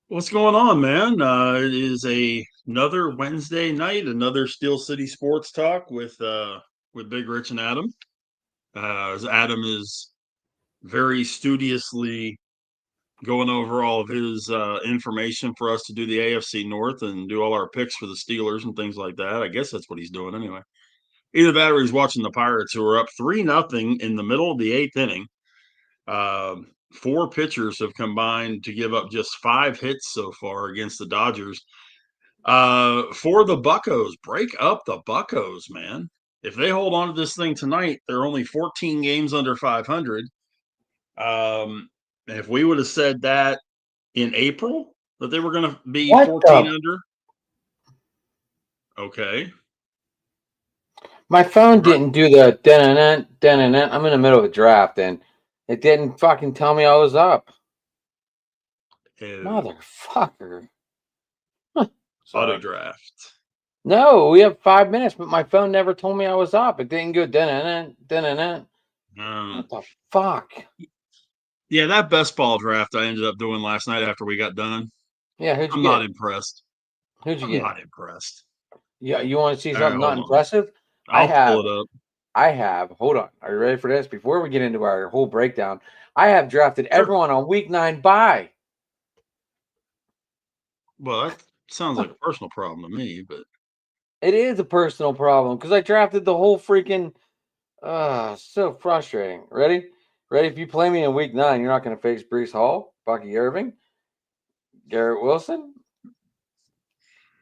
What's going on, man? It is another Wednesday night, another Steel City Sports Talk with Big Rich and Adam. As Adam is very studiously going over all of his information for us to do the AFC North and do all our picks for the Steelers and things like that. I guess that's what he's doing anyway. Either that or he's watching the Pirates, who are up 3-0 in the middle of the eighth inning. Four pitchers have combined to give up just 5 hits so far against the Dodgers. For the Buccos, break up the Buccos, man. If they hold on to this thing tonight, they're only 14 games under 500. If we would have said that in April, that they were going to be 14 under. Okay. My phone didn't do the dun-dun-dun. I'm in the middle of a draft, and it didn't fucking tell me I was up. Ew. Motherfucker. Auto draft. No, we have 5 minutes, but my phone never told me I was up. It didn't go dun-dun-dun. What the fuck? Yeah, that best ball draft I ended up doing last night after we got done. Yeah, who'd you I'm get? not impressed. Who'd you get? I'm not impressed. Yeah, you want to see something not impressive? I'll pull it up. I have. Hold on. Are you ready for this? Before we get into our whole breakdown, I have drafted everyone on week 9 bye. Well, that sounds like a personal problem to me, but it is a personal problem because I drafted the whole freaking. So frustrating. Ready? If you play me in week 9, you're not going to face Breece Hall, Bucky Irving, Garrett Wilson,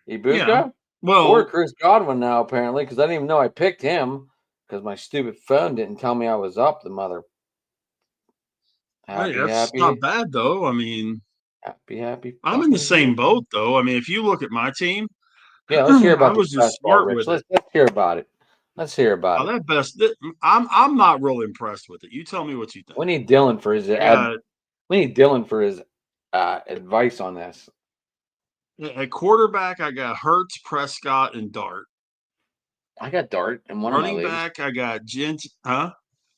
Ibuka, or Chris Godwin now, apparently, because I didn't even know I picked him because my stupid phone didn't tell me I was up, the mother. That's not bad, though. I mean, happy. I'm in the same boat, though. I mean, if you look at my team, yeah, let's hear about I was just smart with it. Let's hear about it. Let's hear about it. I'm not real impressed with it. You tell me what you think. We need Dylan for his advice on this. At quarterback, I got Hurts, Prescott, and Dart. I got Dart in one running of my back. I got Huh?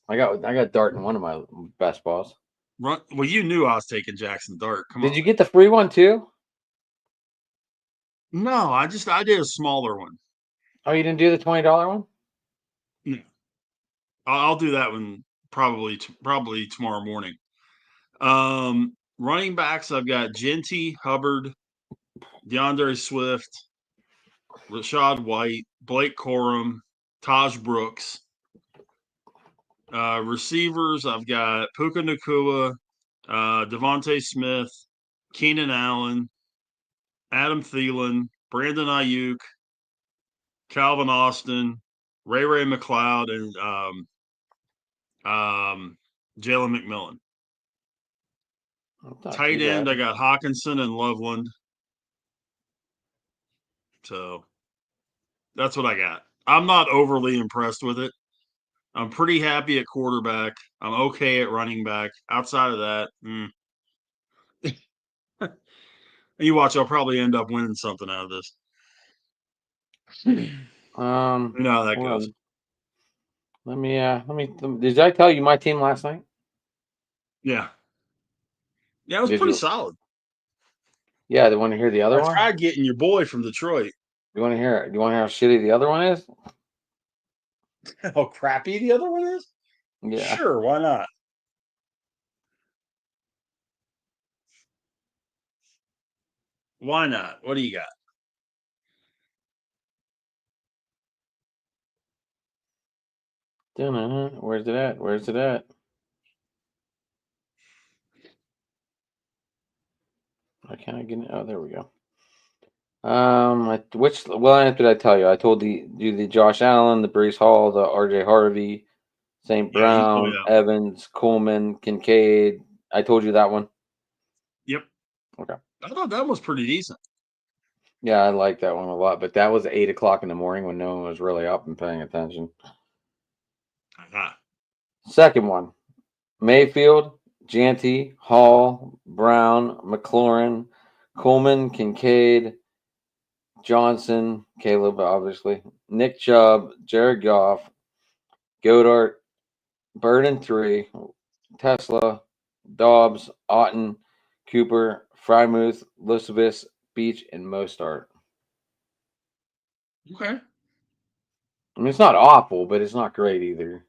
I got Dart in one of my best balls. Well, you knew I was taking Jackson Dart. Come on. Did you get the free one too? No, I did a smaller one. Oh, you didn't do the $20 one? No. I'll do that one probably tomorrow morning. Running backs, I've got Genty, Hubbard, DeAndre Swift, Rashad White, Blake Corum, Taj Brooks. Receivers, I've got Puka Nacua, Devontae Smith, Keenan Allen, Adam Thielen, Brandon Ayuk, Calvin Austin, Ray McLeod, and Jalen McMillan. Tight end, I got Hawkinson and Loveland. So that's what I got. I'm not overly impressed with it. I'm pretty happy at quarterback. I'm okay at running back. Outside of that, you watch, I'll probably end up winning something out of this. You know how that goes. Let me. Did I tell you my team last night? Yeah. Yeah, it was pretty solid. Yeah, do you want to hear the other one? I tried getting your boy from Detroit. You want to hear it? You want to hear how shitty the other one is? How crappy the other one is? Yeah. Sure, why not? Why not? What do you got? Where's it at? I can't get it. Oh, there we go. Which lineup did I tell you? I told you the Josh Allen, the Breece Hall, the RJ Harvey, St. Brown, Evans, Coleman, Kincaid. I told you that one. Yep. Okay. I thought that was pretty decent. Yeah, I like that one a lot, but that was 8 o'clock in the morning when no one was really up and paying attention. Second one, Mayfield, Janty, Hall, Brown, McLaurin, Coleman, Kincaid, Johnson, Caleb, obviously, Nick Chubb, Jared Goff, Goddard, Bird in 3, Tesla, Dobbs, Otten, Cooper, Frymuth, Lucibus, Beach, and Mostart. Okay. I mean, it's not awful, but it's not great either.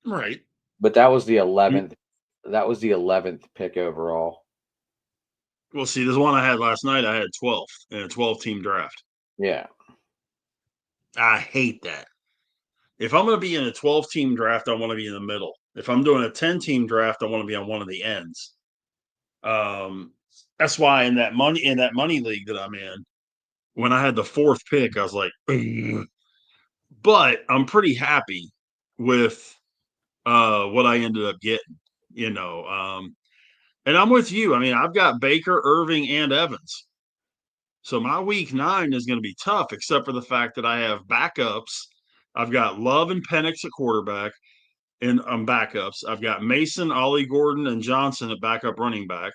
Right. But that was the You- 11th. That was the 11th pick overall. Well, see, this one I had last night, I had 12th in a 12-team draft. Yeah. I hate that. If I'm going to be in a 12-team draft, I want to be in the middle. If I'm doing a 10-team draft, I want to be on one of the ends. That's why in that money league that I'm in, when I had the 4th pick, I was like, ugh. But I'm pretty happy with what I ended up getting, you know. And I'm with you. I mean, I've got Baker, Irving, and Evans. So my week 9 is going to be tough, except for the fact that I have backups. I've got Love and Penix at quarterback and backups. I've got Mason, Ollie Gordon, and Johnson at backup running back.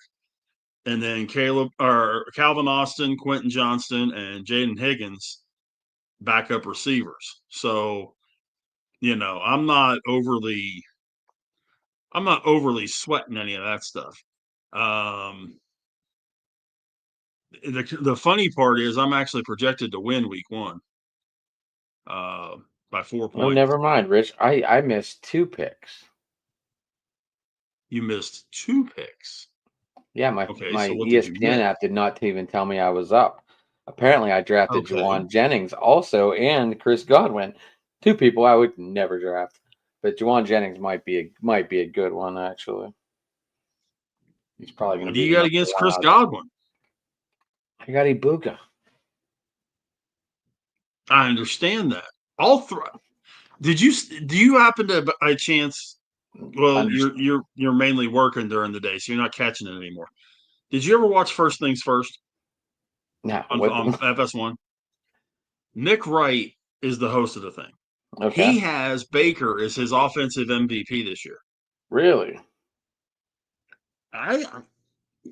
And then Calvin Austin, Quentin Johnston, and Jaden Higgins backup receivers. So, I'm not overly sweating any of that stuff. Um, the funny part is I'm actually projected to win week 1 uh, by 4 Oh, points. never mind, Rich. I missed 2 picks. You missed 2 picks. Yeah, my Okay, my so what did you ESPN miss? app did not even tell me I was up. Apparently, I drafted Okay. Juwan Jennings also and Chris Godwin, 2 people I would never draft. But Juwan Jennings might be a good one actually. He's probably going What to do be you the got number against one Chris out. Godwin? I got Ibuka. I understand that. All three. Do you happen to by chance? Well, Under, you're mainly working during the day, so you're not catching it anymore. Did you ever watch First Things First now what? on FS1? Nick Wright is the host of the thing. Okay, He has Baker as his offensive MVP this year. really? I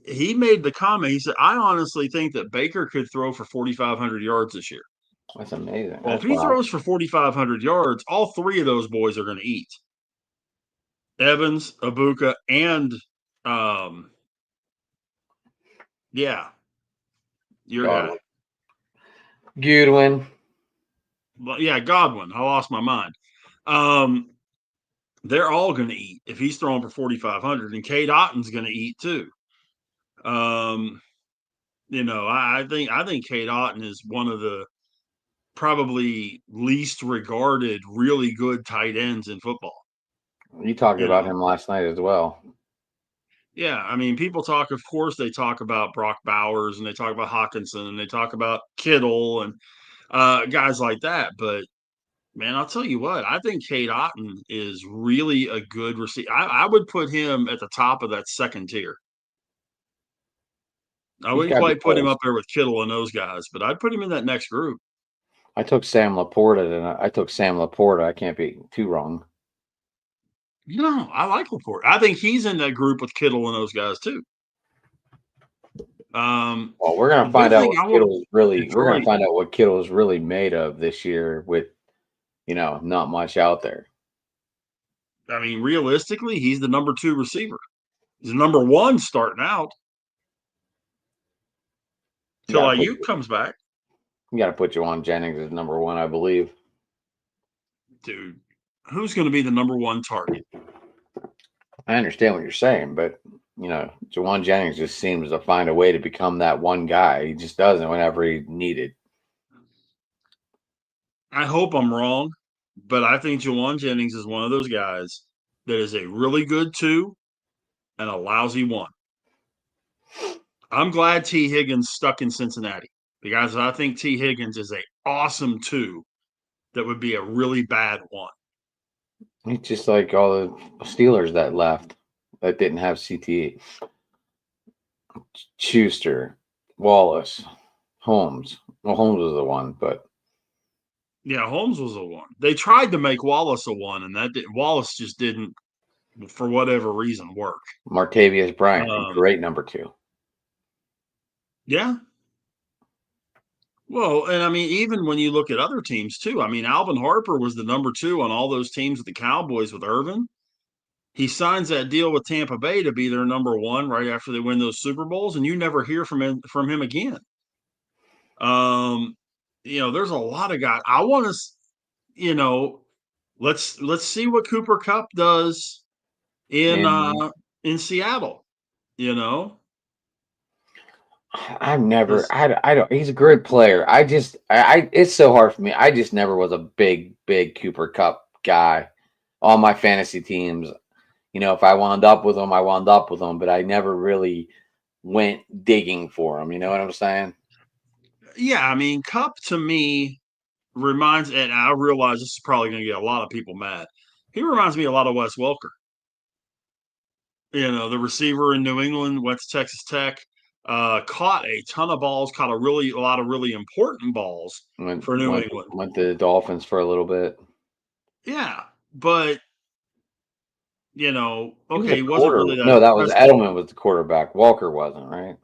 He made the comment. He said, "I honestly think that Baker could throw for 4,500 yards this year." That's amazing. Well, if That's he wild. throws for 4,500 yards, all 3 of those boys are going to eat. Evans, Abuka, and um, yeah, your guy. Godwin. Goodwin. Well, yeah, Godwin. I lost my mind. Um, they're all going to eat if he's throwing for 4,500, and Cade Otton's going to eat too. Um, I think Cade Otton is one of the probably least regarded, really good tight ends in football. You talked You about know, him last night as well. yeah. I mean, people talk. Of course, they talk about Brock Bowers and they talk about Hawkinson and they talk about Kittle and guys like that. But man, I'll tell you what, I think Cade Otton is really a good receiver. I would put him at the top of that second tier. I He's wouldn't got to be quite put him close. up there with Kittle and those guys, but I'd put him in that next group. I took Sam Laporta, and I took Sam Laporta. I can't be too wrong. No, I like Laporte. I think he's in that group with Kittle and those guys too. Well, we're gonna The big find out thing what I want Kittle's really. We're gonna Detroit. find out what Kittle's really made of this year with, not much out there. I mean, realistically, he's the number 2 receiver. He's the number 1 starting out You till got to put Ayuk comes back. Juwan Jennings as number one, I believe. Dude, who's going to be the number 1 target? I understand what you're saying, but Juwan Jennings just seems to find a way to become that one guy. He just doesn't whenever he needed. I hope I'm wrong, but I think Jawan Jennings is one of those guys that is a really good 2 and a lousy 1. I'm glad T. Higgins stuck in Cincinnati because I think T. Higgins is a awesome 2 that would be a really bad 1. It's just like all the Steelers that left that didn't have CTE. Schuster, Wallace, Holmes. Well, Holmes was the one, but Yeah, Holmes was a 1. They tried to make Wallace a 1, and Wallace just didn't, for whatever reason, work. Martavius Bryant, a Um, great number 2. yeah. Well, and I mean, even when you look at other teams too, I mean, Alvin Harper was the number 2 on all those teams with the Cowboys with Irvin. he signs that deal with Tampa Bay to be their number one right after they win those Super Bowls, and you never hear from him again. Um, there's a lot of guys. I want to, you know, let's see what Cooper Kupp does in And uh in Seattle. You know, I've never, because I don't, he's a great player. It's so hard for me. I just never was a big Cooper Cup guy on my fantasy teams. If I wound up with him, I wound up with him, but I never really went digging for him. You know what I'm saying? yeah, I mean, Kupp to me reminds, and I realize this is probably going to get a lot of people mad. He reminds me a lot of Wes Welker. The receiver in New England, went to Texas Tech, caught a ton of balls, caught a lot of really important balls Went for New went England. went to the Dolphins for a little bit. Yeah, but He was a okay, he wasn't quarter. really that No, that was impressive. Edelman was the quarterback. Walker wasn't, right?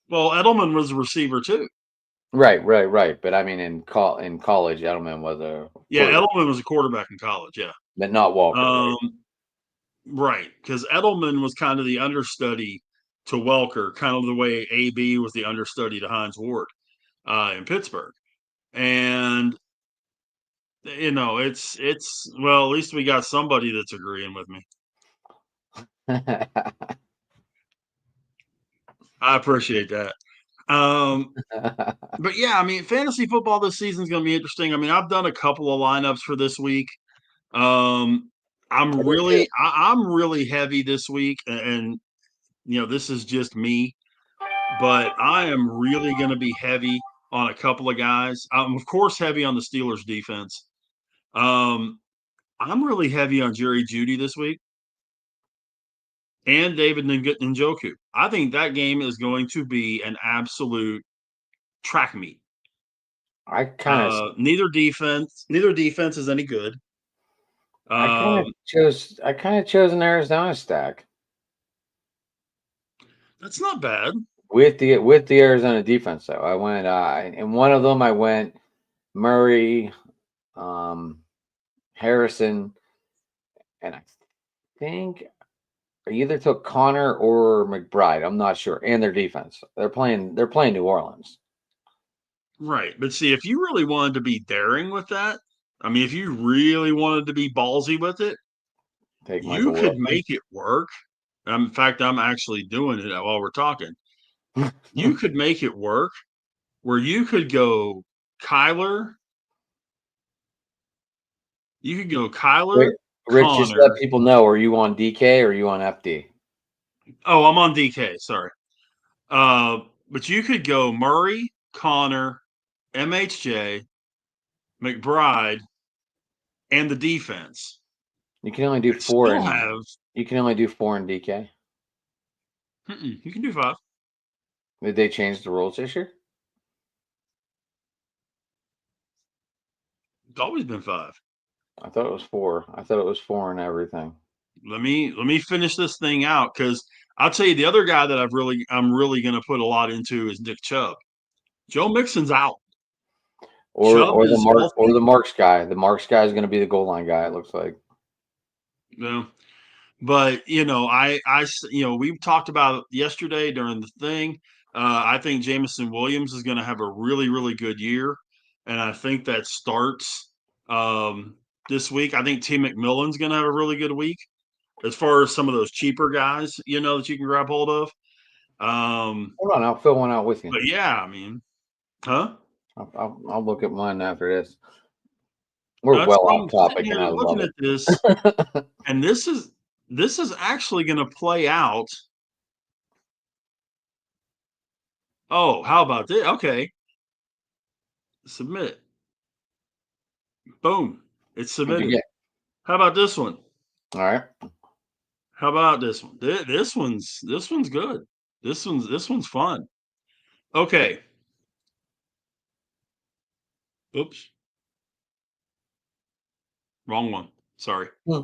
Well, Edelman was a receiver too. Right. But I mean, in college, Edelman was a Yeah, quarterback, Edelman was a quarterback in college. Yeah, but not Walker, right? um, right, because Edelman was kind of the understudy to Welker, kind of the way AB was the understudy to Hines Ward in Pittsburgh, and it's well, at least we got somebody that's agreeing with me. I appreciate that. But yeah, I mean, fantasy football this season is going to be interesting. I mean, I've done a couple of lineups for this week. Um, I did too. I'm really heavy this week, and this is just me, but I am really going to be heavy on a couple of guys. I'm of course heavy on the Steelers defense. Um, I'm really heavy on Jerry Judy this week and David Njoku. I think that game is going to be an absolute track meet. I kind of Neither defense is any good. I kind of Um, chose an Arizona stack that's not bad. with the Arizona defense though. I went in one of them. I went Murray, um, Harrison, and I think I either took Connor or McBride. I'm not sure. And their defense. They're playing New Orleans. Right. But see, if you really wanted to be daring with that, I mean, if you really wanted to be ballsy with it, Take you Michael could Wilson. make it work. In fact, I'm actually doing it while we're talking. You could make it work where you could go Kyler. You could go Rich, Kyler, Rich, just let Connor. people know. Are you on DK or are you on FD? Oh, I'm on DK. Sorry. Uh, but you could go Murray, Connor, MHJ, McBride, and the defense. You can only do And four still in. have. You can only do four in DK. You can do 5. Did they change the rules this year? It's always been 5. I thought it was four. I thought it was four and everything. Let me finish this thing out because I'll tell you the other guy that I'm really going to put a lot into is Nick Chubb. Joe Mixon's out. Or Chubb or the is Mark or healthy. the Marks guy. The Marks guy is going to be the goal line guy. It looks like. No, but we've talked about it yesterday during the thing. I think Jamison Williams is going to have a really really good year, and I think that starts this week. I think T McMillan's going to have a really good week as far as some of those cheaper guys that you can grab hold of. Hold on, I'll fill one out with you. But yeah, I mean, huh? I'll look at mine after this. We're That's well I'm off sitting topic, and here I looking love at this, it. and this is actually going to play out. Oh, how about this? Okay, submit. Boom, it's What'd you submitted. get? How about this one? All right. How about this one? This one's good. This one's fun. Okay. Oops, wrong one. Sorry. Hmm.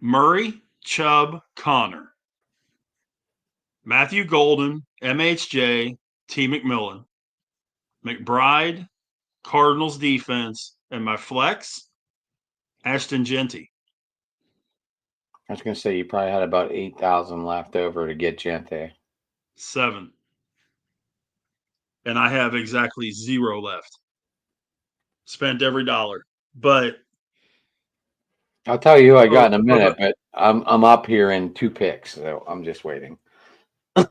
Murray, Chubb, Connor, Matthew Golden, MHJ, T McMillan, McBride, Cardinals defense, and my flex, Ashton Genty. I was gonna say you probably had about 8,000 left over to get Gente. 7. And I have exactly 0 left. Spent every dollar. But I'll tell you who I got in a for minute, but I'm up here in 2 picks, so I'm just waiting.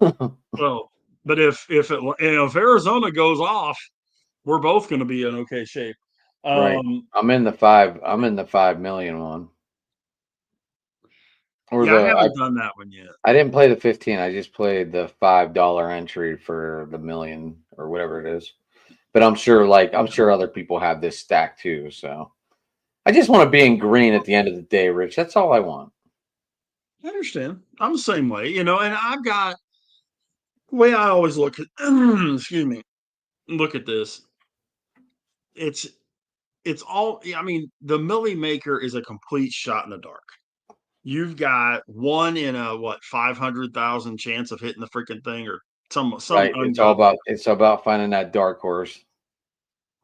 well, but if Arizona goes off, we're both going to be in okay shape. Right. I'm in the 5 million one. Or Yeah, I the haven't done that one yet. I didn't play the 15. I just played the $5 entry for the million or whatever it is. But I'm sure other people have this stack too. So I just want to be in green at the end of the day, Rich. That's all I want. I understand. I'm the same way, and I've got the way I always look at excuse me, look at this. It's all I mean, the Millie Maker is a complete shot in the dark. You've got one in a 500,000 chance of hitting the freaking thing or some Right. ungodly. It's about finding that dark horse.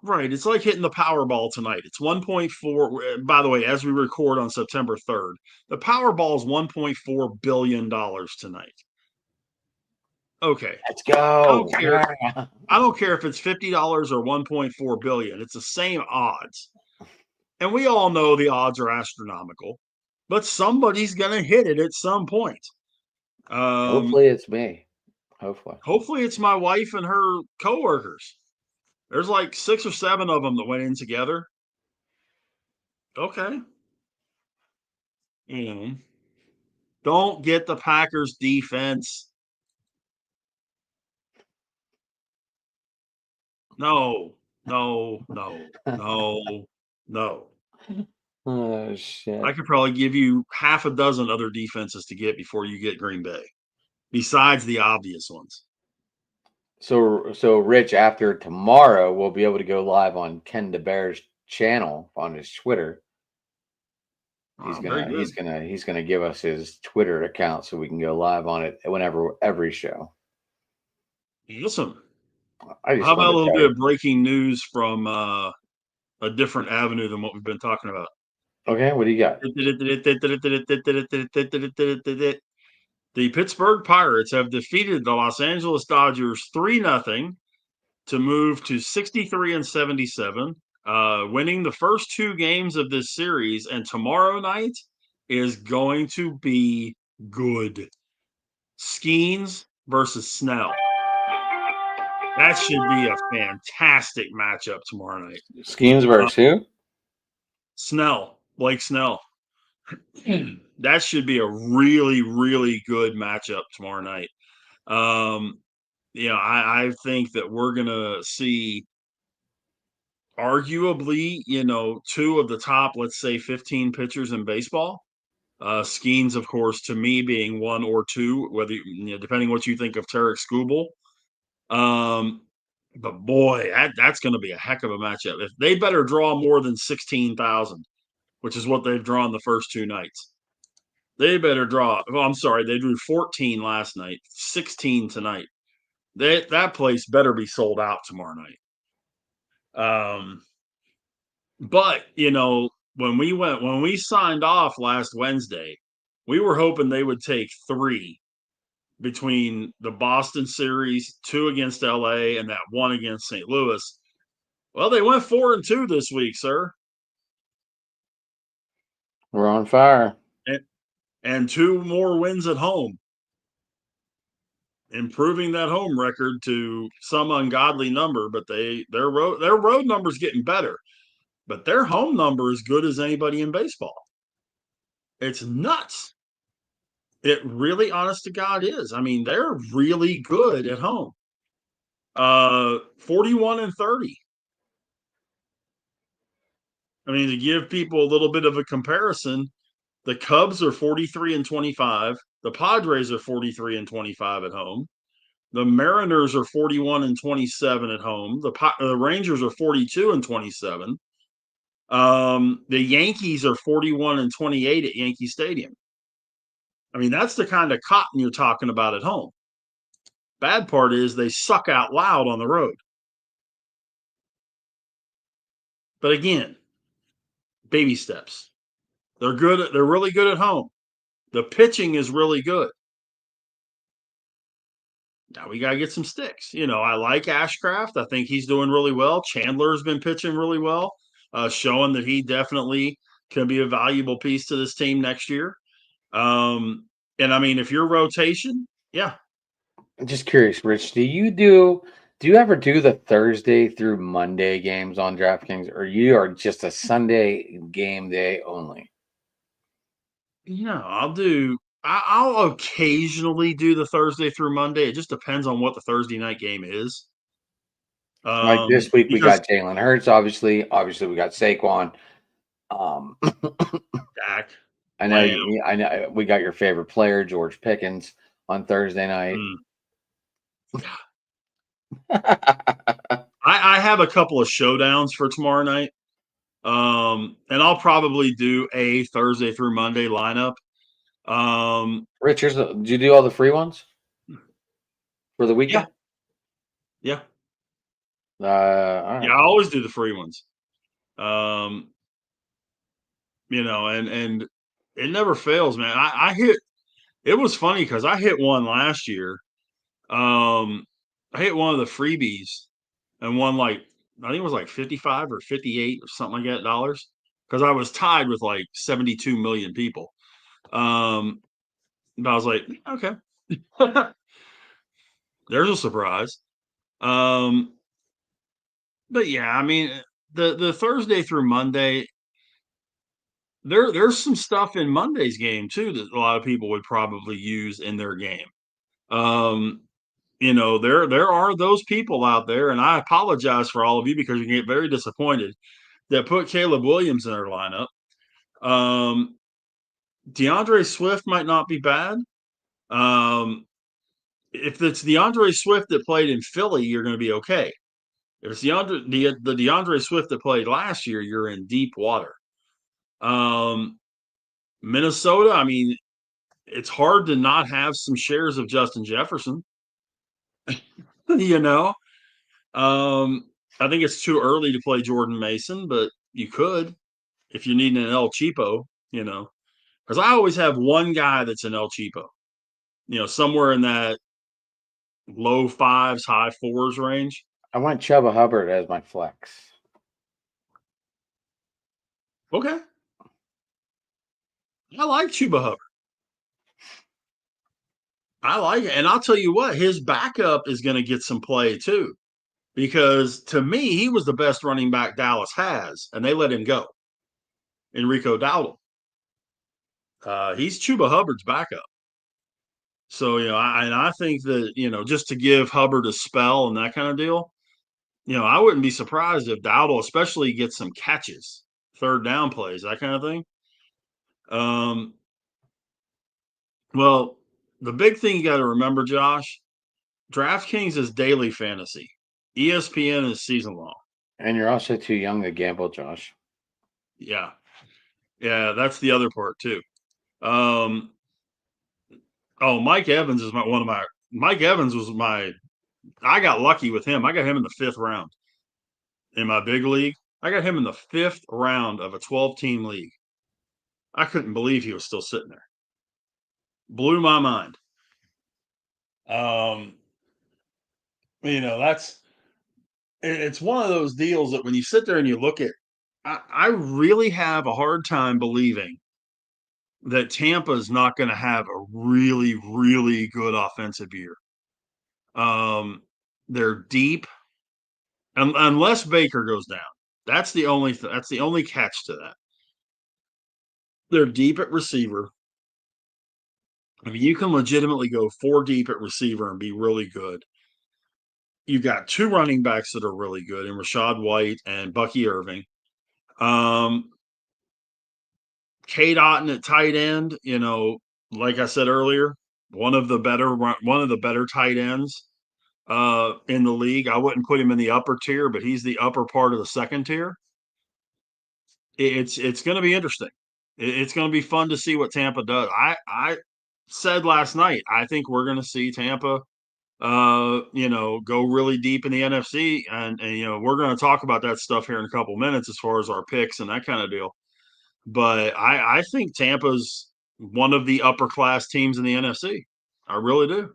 Right. It's like hitting the Powerball tonight. It's 1.4. By the way, as we record on September 3rd, the Powerball is $1.4 billion tonight. Okay. Let's I don't go. care. I don't care if it's $50 or 1.4 billion. It's the same odds. And we all know the odds are astronomical, but somebody's going to hit it at some point. Hopefully it's me. Hopefully it's my wife and her coworkers. There's like 6 or 7 of them that went in together. Okay. You know, don't get the Packers defense. No, no, no, no, no. Oh shit. I could probably give you half a dozen other defenses to get before you get Green Bay, besides the obvious ones. So Rich, after tomorrow, we'll be able to go live on Ken DeBear's channel on his Twitter. Very good. He's gonna give us his Twitter account so we can go live on it whenever every show. Awesome. I How just about a wanted to little tell bit you. of breaking news from a different avenue than what we've been talking about? Okay, what do you got? The Pittsburgh Pirates have defeated the Los Angeles Dodgers 3-0 to move to 63-77, winning the first 2 games of this series. And tomorrow night is going to be good. Skeens versus Snell. That should be a fantastic matchup tomorrow night. Schemes versus who? Blake Snell. That should be a really, really good matchup tomorrow night. I think that we're gonna see arguably, 2 of the top, let's say, 15 pitchers in baseball. Skeens, of course, to me being 1 or 2, whether depending what you think of Tarek Skubal. But boy, that's going to be a heck of a matchup. If they better draw more than 16,000, which is what they've drawn the first 2 nights. They better draw. Oh, I'm sorry, they drew 14 last night, 16 tonight. That place better be sold out tomorrow night. But when we signed off last Wednesday, we were hoping they would take 3 between the Boston series, 2 against LA, and that 1 against St. Louis. Well, they went 4-2 this week, sir. We're on fire. And 2 more wins at home, improving that home record to some ungodly number. But their road number's getting better, but their home number is good as anybody in baseball. It's nuts. It really, honest to God, is. I mean, they're really good at home. 41-30. I mean, to give people a little bit of a comparison, the Cubs are 43-25. The Padres are 43-25 at home. The Mariners are 41-27 at home. The Rangers are 42-27. The Yankees are 41-28 at Yankee Stadium. I mean, that's the kind of cotton you're talking about at home. Bad part is they suck out loud on the road. But again, baby steps. They're good. They're really good at home. The pitching is really good. Now we got to get some sticks. I like Ashcraft. I think he's doing really well. Chandler's been pitching really well, showing that he definitely can be a valuable piece to this team next year. And I mean, if your rotation, yeah. I'm just curious, Rich, do you ever do the Thursday through Monday games on DraftKings, or you are just a Sunday game day only? I'll occasionally do the Thursday through Monday. It just depends on what the Thursday night game is. Like this week, we Because got Jalen Hurts. Obviously, we got Saquon. Um, Dak, I know, Lamb, I know we got your favorite player, George Pickens, on Thursday night. I have a couple of showdowns for tomorrow night. And I'll probably do a Thursday through Monday lineup. Richards, did you do all the free ones for the Yeah, weekend? yeah, All right. yeah. I always do the free ones. Um, and it never fails, man. I hit. It was funny because I hit one last year. I hit one of the freebies and won like I think it was like 55 or 58 or something like that dollars because I was tied with like 72 million people. But I was like, okay, there's a surprise. Um, but yeah, I mean, the Thursday through Monday, there's some stuff in Monday's game too that a lot of people would probably use in their game. Um, there are those people out there, and I apologize for all of you because you get very disappointed that put Caleb Williams in their lineup. Um, DeAndre Swift might not be bad. Um, if it's DeAndre Swift that played in Philly, you're going to be okay. If it's the DeAndre Swift that played last year, you're in deep water. Um, Minnesota, I mean, it's hard to not have some shares of Justin Jefferson. you know, I think it's too early to play Jordan Mason, but you could if you need an El Cheapo. Because I always have one guy that's an El Cheapo. Somewhere in that low fives, high fours range. I want Chuba Hubbard as my flex. Okay, I like Chuba Hubbard. I like it. And I'll tell you what, his backup is going to get some play too. Because to me, he was the best running back Dallas has, and they let him go. Enrico Dowdle. He's Chuba Hubbard's backup. So, I think that, just to give Hubbard a spell and that kind of deal, I wouldn't be surprised if Dowdle especially gets some catches, third down plays, that kind of thing. Um, well, the big thing you got to remember, Josh, DraftKings is daily fantasy. ESPN is season long. And you're also too young to gamble, Josh. Yeah. Yeah, that's the other part too. Um, oh, Mike Evans is Mike Evans was I got lucky with him. I got him in the 5th round in my big league. I got him in the 5th round of a 12-team league. I couldn't believe he was still sitting there. Blew my mind. Um, it's one of those deals that when you sit there and you look at, I really have a hard time believing that Tampa is not going to have a really, really good offensive year. They're deep, unless Baker goes down. That's the only catch to that. They're deep at receiver. I mean, you can legitimately go 4 deep at receiver and be really good. You've got 2 running backs that are really good, in Rashad White and Bucky Irving. Kate Otten at tight end, like I said earlier, one of the better tight ends in the league. I wouldn't put him in the upper tier, but he's the upper part of the second tier. It's going to be interesting. It's going to be fun to see what Tampa does. I said last night I think we're going to see Tampa, go really deep in the NFC, and we're going to talk about that stuff here in a couple minutes as far as our picks and that kind of deal. but I think Tampa's one of the upper class teams in the NFC. I really do.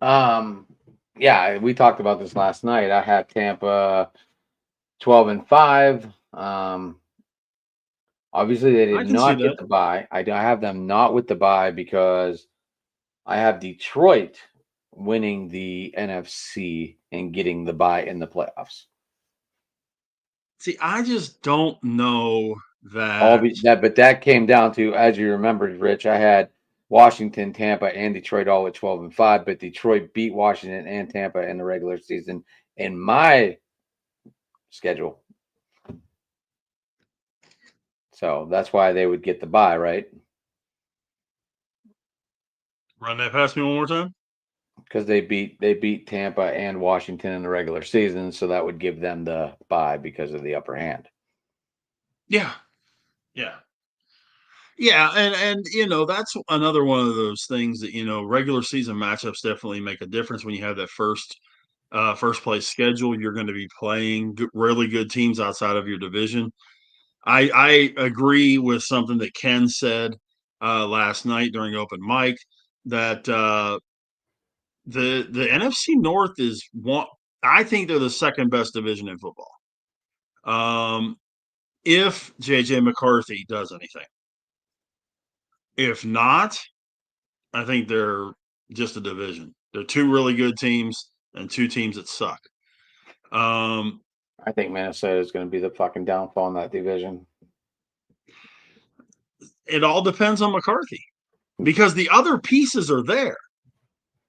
Um, yeah, we talked about this last night. I had Tampa 12-5. Obviously, they I did can see not that. get the bye. I have them not with the bye because I have Detroit winning the NFC and getting the bye in the playoffs. See, I just don't know All that. that, but that came down to, as you remembered, Rich, I had Washington, Tampa, and Detroit all at 12-5, but Detroit beat Washington and Tampa in the regular season in my schedule. So that's why they would get the bye, right? Run that past me one more time. Because they beat Tampa and Washington in the regular season, so that would give them the bye because of the upper hand. Yeah, yeah. Yeah, and that's another one of those things that regular season matchups definitely make a difference when you have that first place schedule. You're going to be playing really good teams outside of your division. I agree with something that Ken said last night during open mic that the NFC North is one. I think they're the second best division in football. If JJ McCarthy does anything, if not, I think they're just a division. They're two really good teams and two teams that suck. Um, I think Minnesota is going to be the fucking downfall in that division. it all depends on McCarthy because the other pieces are there.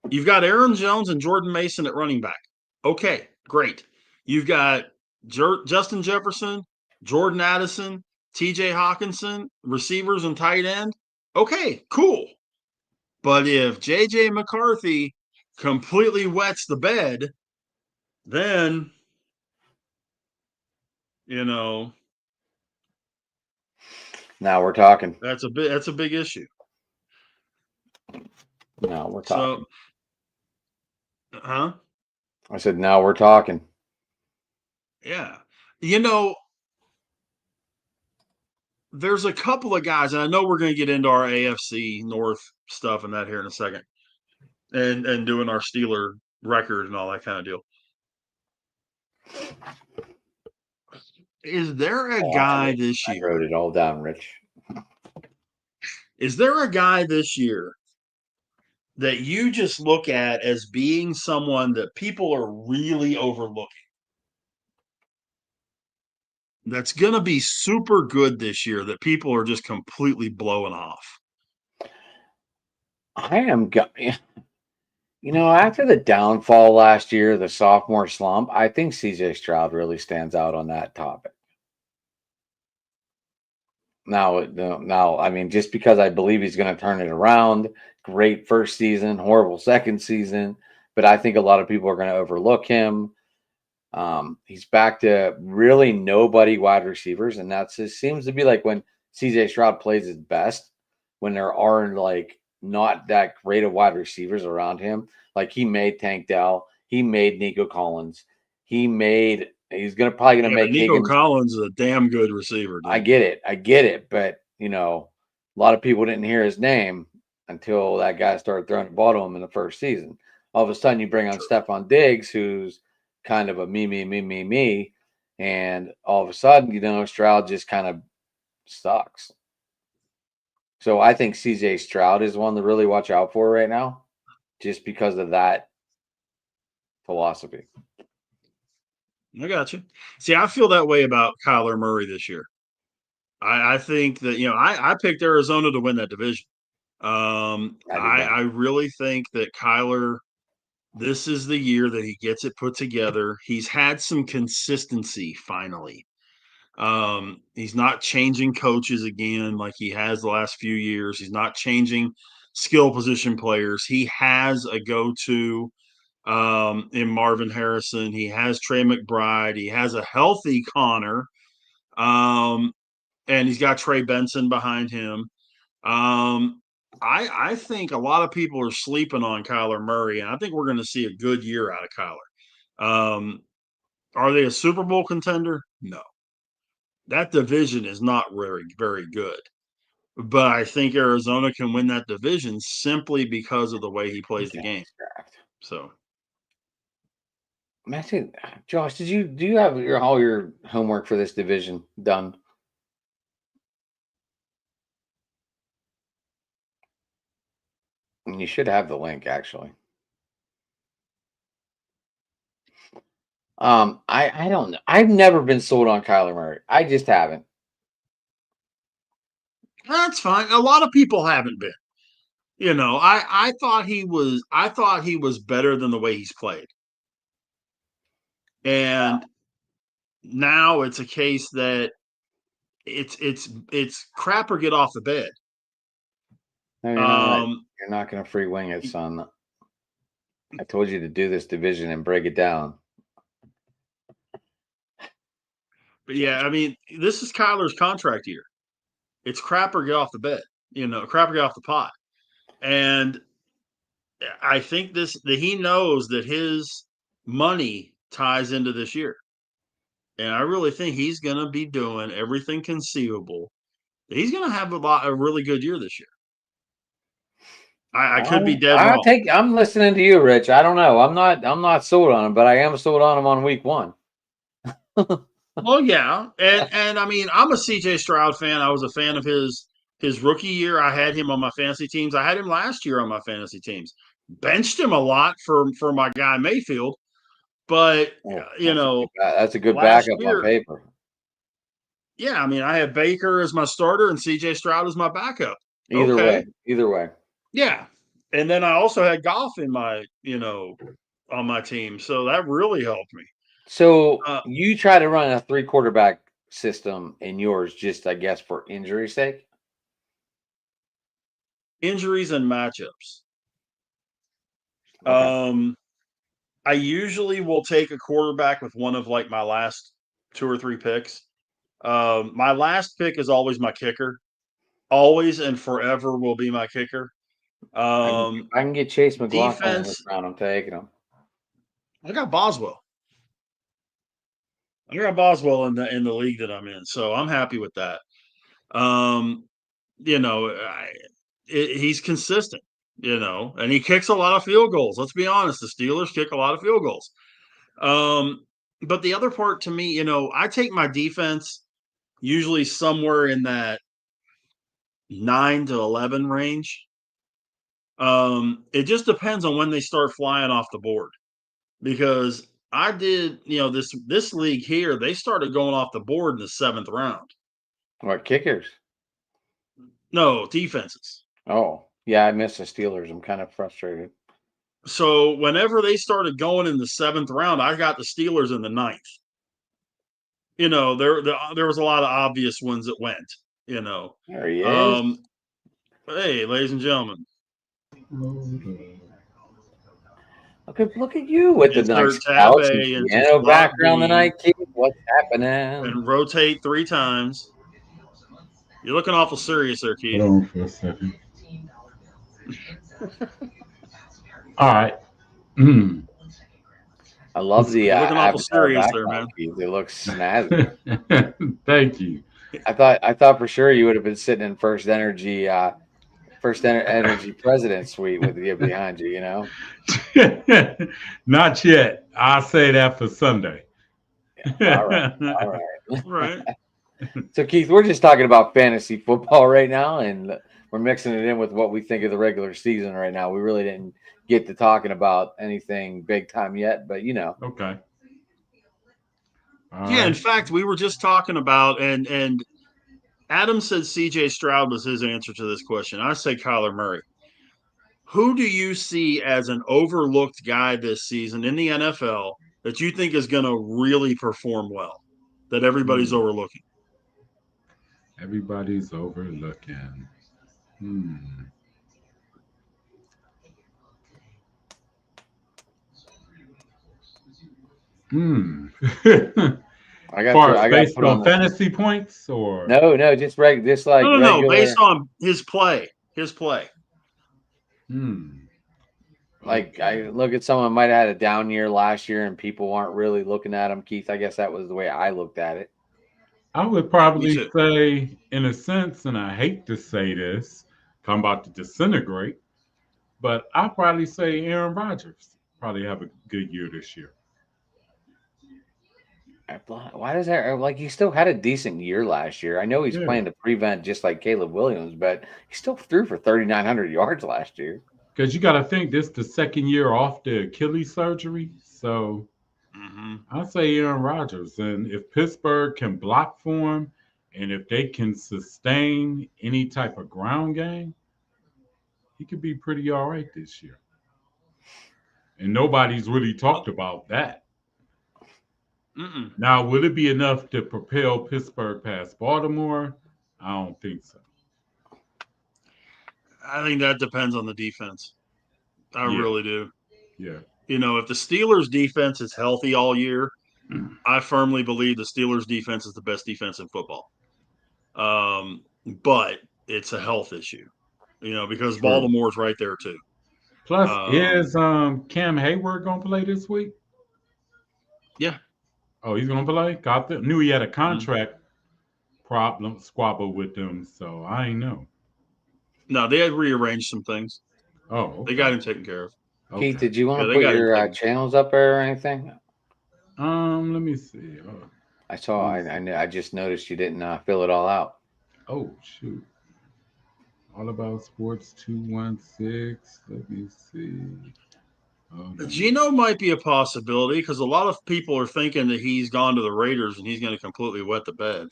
You've got Aaron Jones and Jordan Mason at running back. Okay, great. You've got Justin Jefferson, Jordan Addison, TJ Hawkinson, receivers and tight end. Okay, cool. But if JJ McCarthy completely wets the bed, then you know Now we're talking. that's a big issue. Now we're So, talking. huh? I said, now we're talking. Yeah. You know, there's a couple of guys, and I know we're going to get into our AFC North stuff and that here in a second, and doing our Steeler record and all that kind of deal. Is there a Oh, guy this I wrote year? it all down, Rich. Is there a guy this year that you just look at as being someone that people are really overlooking? That's going to be super good this year that people are just completely blowing off. I am, after the downfall last year, the sophomore slump, I think CJ Stroud really stands out on that topic. Now, I mean, just because I believe he's going to turn it around, great first season, horrible second season, but I think a lot of people are going to overlook him. He's back to really nobody wide receivers, and that's it seems to be like when CJ Stroud plays his best, when there are like not that great of wide receivers around him. Like he made Tank Dell, he made Nico Collins, he's probably gonna Yeah, but make Nico Higgins. Collins is a damn good receiver, I dude. get it, but a lot of people didn't hear his name until that guy started throwing the ball to him in the first season. All of a sudden, you bring on True. Stephon Diggs, who's kind of a me, and all of a sudden, Stroud just kind of sucks. So I think CJ Stroud is one to really watch out for right now, just because of that philosophy. I got you. See, I feel that way about Kyler Murray this year. I think that I picked Arizona to win that division. I did I not. really think that Kyler, this is the year that he gets it put together. He's had some consistency finally. He's not changing coaches again like he has the last few years. He's not changing skill position players. He has a go-to in Marvin Harrison. He has Trey McBride. He has a healthy Connor. Um, and he's got Trey Benson behind him. Um, I think a lot of people are sleeping on Kyler Murray, and I think we're going to see a good year out of Kyler. Are they a Super Bowl contender? No. That division is not very, very good. But I think Arizona can win that division simply because of the way he plays the game. So, Matthew, Josh, do you have all your homework for this division done? You should have the link actually. I don't know. I've never been sold on Kyler Murray. I just haven't. that's fine. A lot of people haven't been. I thought he was better than the way he's played. And now it's a case that it's crap or get off the bed. No, you're not. You're not going to free wing it, son. I told you to do this division and break it down. But yeah, I mean, this is Kyler's contract year. It's crap or get off the bed, crap or get off the pot. And I think that he knows that his money ties into this year. And I really think he's going to be doing everything conceivable. He's going to have a really good year this year. I could be dead wrong. I'm listening to you, Rich. I don't know. I'm not sold on him, but I am sold on him on week 1. Well, yeah. And I mean, I'm a CJ Stroud fan. I was a fan of his rookie year. I had him on my fantasy teams. I had him last year on my fantasy teams. Benched him a lot for my guy Mayfield. But, that's a good backup on paper. Yeah, I mean, I had Baker as my starter and CJ Stroud as my backup. Either way. Yeah. And then I also had Goff in my, on my team. So that really helped me. So you try to run a 3-quarterback system in yours just, I guess, for injury's sake? Injuries and matchups. Okay. I usually will take a quarterback with one of like my last 2 or 3 picks. My last pick is always my kicker. Always and forever will be my kicker. I can get Chase McLaughlin in this round. I'm taking him. I got Boswell. in the league that I'm in, so I'm happy with that. He's consistent, and he kicks a lot of field goals. Let's be honest, the Steelers kick a lot of field goals. But the other part to me, I take my defense usually somewhere in that 9 to 11 range. It just depends on when they start flying off the board, because I did, this league here, they started going off the board in the 7th round. What, kickers? No, defenses. Oh, yeah, I miss the Steelers. I'm kind of frustrated. So whenever they started going in the 7th round, I got the Steelers in the 9th. There was a lot of obvious ones that went. There he is. Hey, ladies and gentlemen. Look at you with the nice couch and piano background tonight, Keith. What's happening? And rotate 3 times. You're looking awful serious there, Keith. Hold on for a second. All right. I love the looking awful serious there, man. It looks snazzy. Thank you. I thought for sure you would have been sitting in First Energy President Suite with you behind you. Not yet. I'll say that for Sunday. Yeah, all right. Right. So Keith, we're just talking about fantasy football right now, and we're mixing it in with what we think of the regular season right now. We really didn't get to talking about anything big time yet, but Okay. Yeah, in fact, we were just talking about, and Adam said CJ Stroud was his answer to this question. I say Kyler Murray. Who do you see as an overlooked guy this season in the NFL that you think is going to really perform well, that everybody's overlooking? Everybody's overlooking. Based on fantasy points, or no, just regular. No, based on his play. Like, I look at someone might have had a down year last year and people aren't really looking at him, Keith. I guess that was the way I looked at it. I would probably say, in a sense, and I hate to say this, I'm about to disintegrate, but I'll probably say Aaron Rodgers probably have a good year this year. Why does that, like, he still had a decent year last year. I know he's playing to prevent just like Caleb Williams, but he still threw for 3,900 yards last year. Because you got to think this is the second year off the Achilles surgery. So I'll say Aaron Rodgers. And if Pittsburgh can block for him and if they can sustain any type of ground game, he could be pretty all right this year. And nobody's really talked about that. Now, will it be enough to propel Pittsburgh past Baltimore? I don't think so. I think that depends on the defense. I really do. Yeah. You know, if the Steelers' defense is healthy all year, I firmly believe the Steelers' defense is the best defense in football. But it's a health issue, you know, because Baltimore's right there too. Plus, is Cam Hayward going to play this week? Yeah. Oh, he's going to play? Knew he had a contract problem squabble with them, so I ain't know. No, they had rearranged some things. Oh, okay. They got him taken care of. Okay. Keith, did you want to put your channels up there or anything? Let me see. I saw. I just noticed you didn't fill it all out. Oh shoot! All About Sports 216. Let me see. Geno might be a possibility because a lot of people are thinking that he's gone to the Raiders and he's going to completely wet the bed.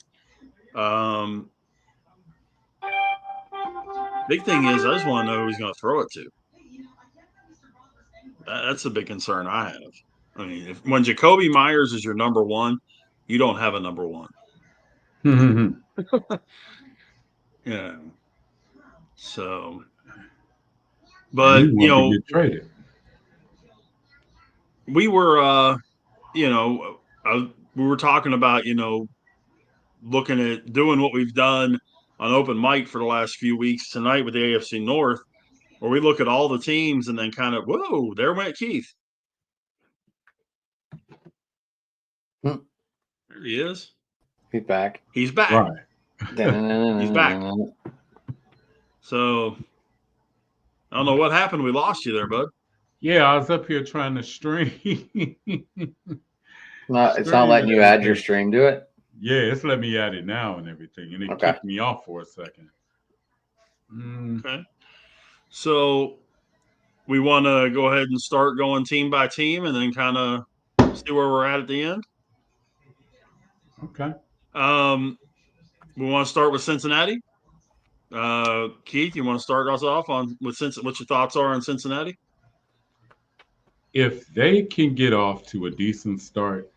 Big thing is, I just want to know who he's going to throw it to. That's the big concern I have. I mean, when Jacoby Myers is your number one, you don't have a number one. Yeah. So, but you know, get traded. We were, you know, we were talking about, you know, looking at doing what we've done on open mic for the last few weeks tonight with the AFC North, where we look at all the teams and then kind of, whoa, there went Keith. There he is. He's back. He's back. Right. He's back. So I don't know what happened. We lost you there, bud. Yeah, I was up here trying to stream. It's not letting you add your stream to it? Yeah, it's letting me add it now and everything. And it kicked me off for a second. Okay. So we want to go ahead and start going team by team and then kind of see where we're at the end. Okay. We want to start with Cincinnati. Keith, you want to start us off on what your thoughts are on Cincinnati? If they can get off to a decent start,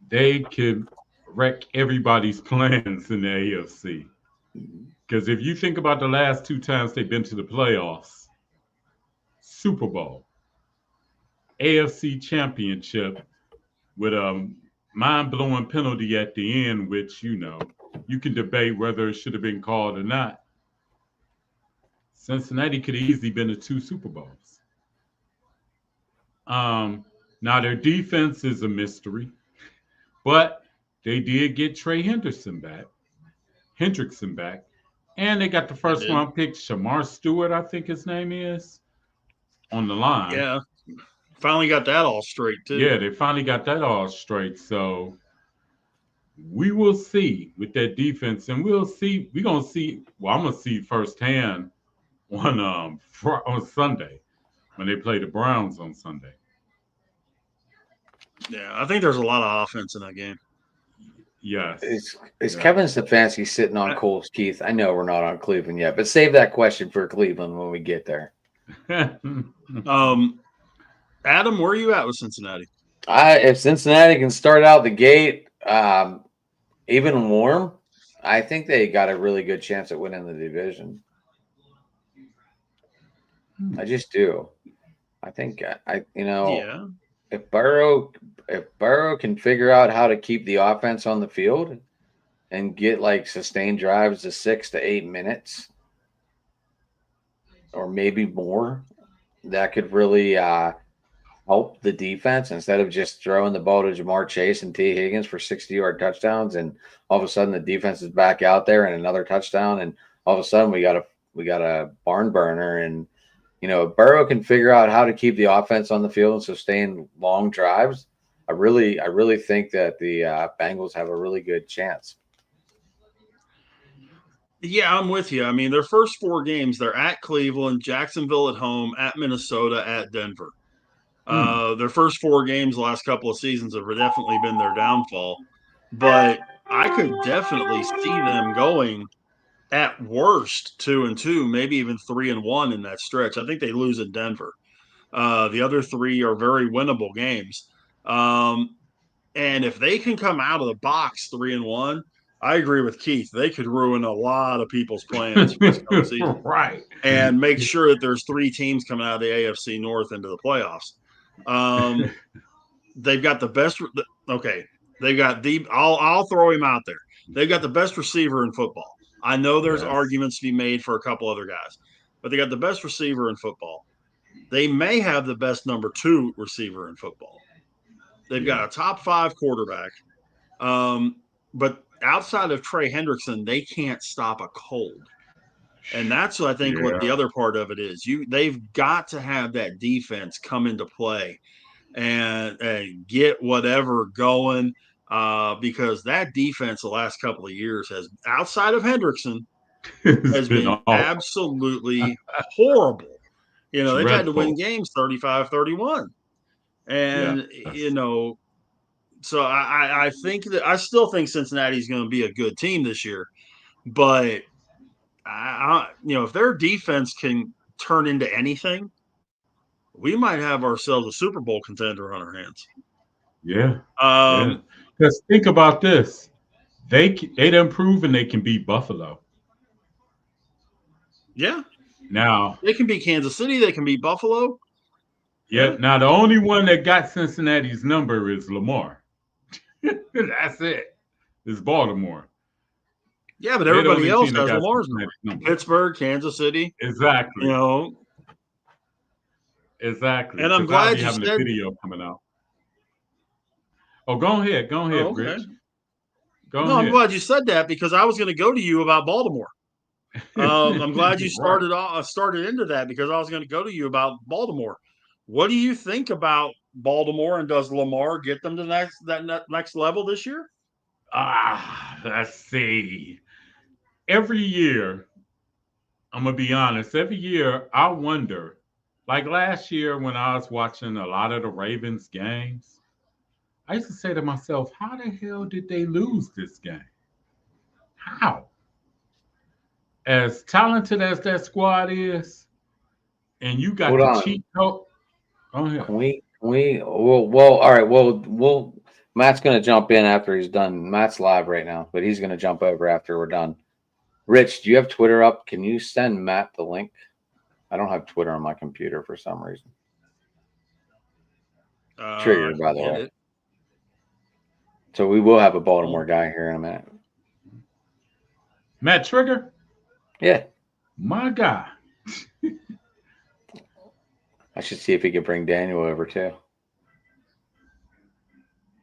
they could wreck everybody's plans in the AFC. Because if you think about the last two times they've been to the playoffs, Super Bowl, AFC Championship with a mind-blowing penalty at the end, which, you know, you can debate whether it should have been called or not. Cincinnati could have easily been to 2 Super Bowls. Now, their defense is a mystery, but they did get Trey Hendrickson back, and they got the first round pick, Shamar Stewart, I think his name is, on the line. Yeah, finally got that all straight, too. Yeah, they finally got that all straight, so we will see with that defense, and we're going to see, well, I'm going to see firsthand on Sunday when they play the Browns on Sunday. Yeah, I think there's a lot of offense in that game. Yes. Is Kevin Stefanski sitting on Coles, Keith? I know we're not on Cleveland yet, but save that question for Cleveland when we get there. Adam, where are you at with Cincinnati? If Cincinnati can start out the gate even warm, I think they got a really good chance at winning the division. I just do. I think if Burrow can figure out how to keep the offense on the field and get like sustained drives to 6 to 8 minutes or maybe more, that could really help the defense instead of just throwing the ball to Jamar Chase and T. Higgins for 60-yard touchdowns, and all of a sudden the defense is back out there and another touchdown, and all of a sudden we got a barn burner. And if Burrow can figure out how to keep the offense on the field and sustain long drives, I really think that the Bengals have a really good chance. Yeah, I'm with you. I mean, their first 4 games, they're at Cleveland, Jacksonville at home, at Minnesota, at Denver. Their first 4 games, the last couple of seasons, have definitely been their downfall. But I could definitely see them going at worst 2-2, maybe even 3-1 in that stretch. I think they lose in Denver. The other 3 are very winnable games. And if they can come out of the box 3-1, I agree with Keith. They could ruin a lot of people's plans for this coming season, Right. and make sure that there's 3 teams coming out of the AFC North into the playoffs. They've got the best. Okay, they've got the. I'll throw him out there. They've got the best receiver in football. I know there's arguments to be made for a couple other guys, but they got the best receiver in football. They may have the best number 2 receiver in football. They've got a top 5 quarterback. But outside of Trey Hendrickson, they can't stop a cold. And that's what I think what the other part of it is. They've got to have that defense come into play and get whatever going, because that defense the last couple of years has, outside of Hendrickson, has been absolutely horrible. They've had to win games 35-31. And, so I think that I still think Cincinnati's going to be a good team this year. But, if their defense can turn into anything, we might have ourselves a Super Bowl contender on our hands. Yeah. Because think about this. They done proven they can beat Buffalo. Yeah. Now they can beat Kansas City. They can beat Buffalo. Yeah. Now the only one that got Cincinnati's number is Lamar. That's it. It's Baltimore. Yeah, but everybody else has Lamar's number. Pittsburgh, Kansas City. Exactly. Exactly. And I'm glad you having said a video coming out. Oh, go ahead. Go ahead, okay. Rich. I'm glad you said that, because I was going to go to you about Baltimore. I'm glad you started into that, because I was going to go to you about Baltimore. What do you think about Baltimore, and does Lamar get them to that next level this year? Let's see. Every year, I'm going to be honest, every year I wonder, like last year when I was watching a lot of the Ravens games, I used to say to myself, how the hell did they lose this game? How? As talented as that squad is, and you got the cheat code. Go ahead. Can we? Well, all right. Well, Matt's going to jump in after he's done. Matt's live right now, but he's going to jump over after we're done. Rich, do you have Twitter up? Can you send Matt the link? I don't have Twitter on my computer for some reason. Triggered, by the way. So we will have a Baltimore guy here in a minute. Matt Trigger? Yeah. My guy. I should see if he could bring Daniel over too.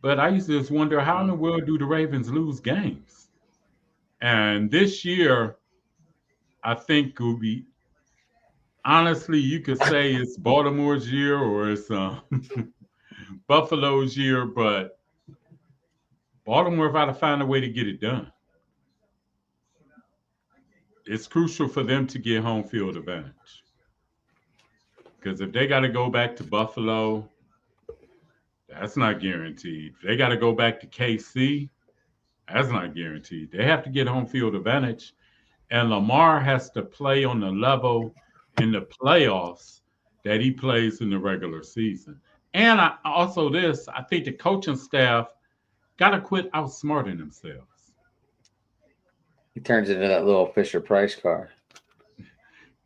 But I used to just wonder, how in the world do the Ravens lose games? And this year, I think will be, honestly, you could say it's Baltimore's year or it's Buffalo's year, but Baltimore got to find a way to get it done. It's crucial for them to get home field advantage. Because if they got to go back to Buffalo, that's not guaranteed. If they got to go back to KC, that's not guaranteed. They have to get home field advantage. And Lamar has to play on the level in the playoffs that he plays in the regular season. And I think the coaching staff got to quit outsmarting themselves. He turns into that little Fisher-Price car.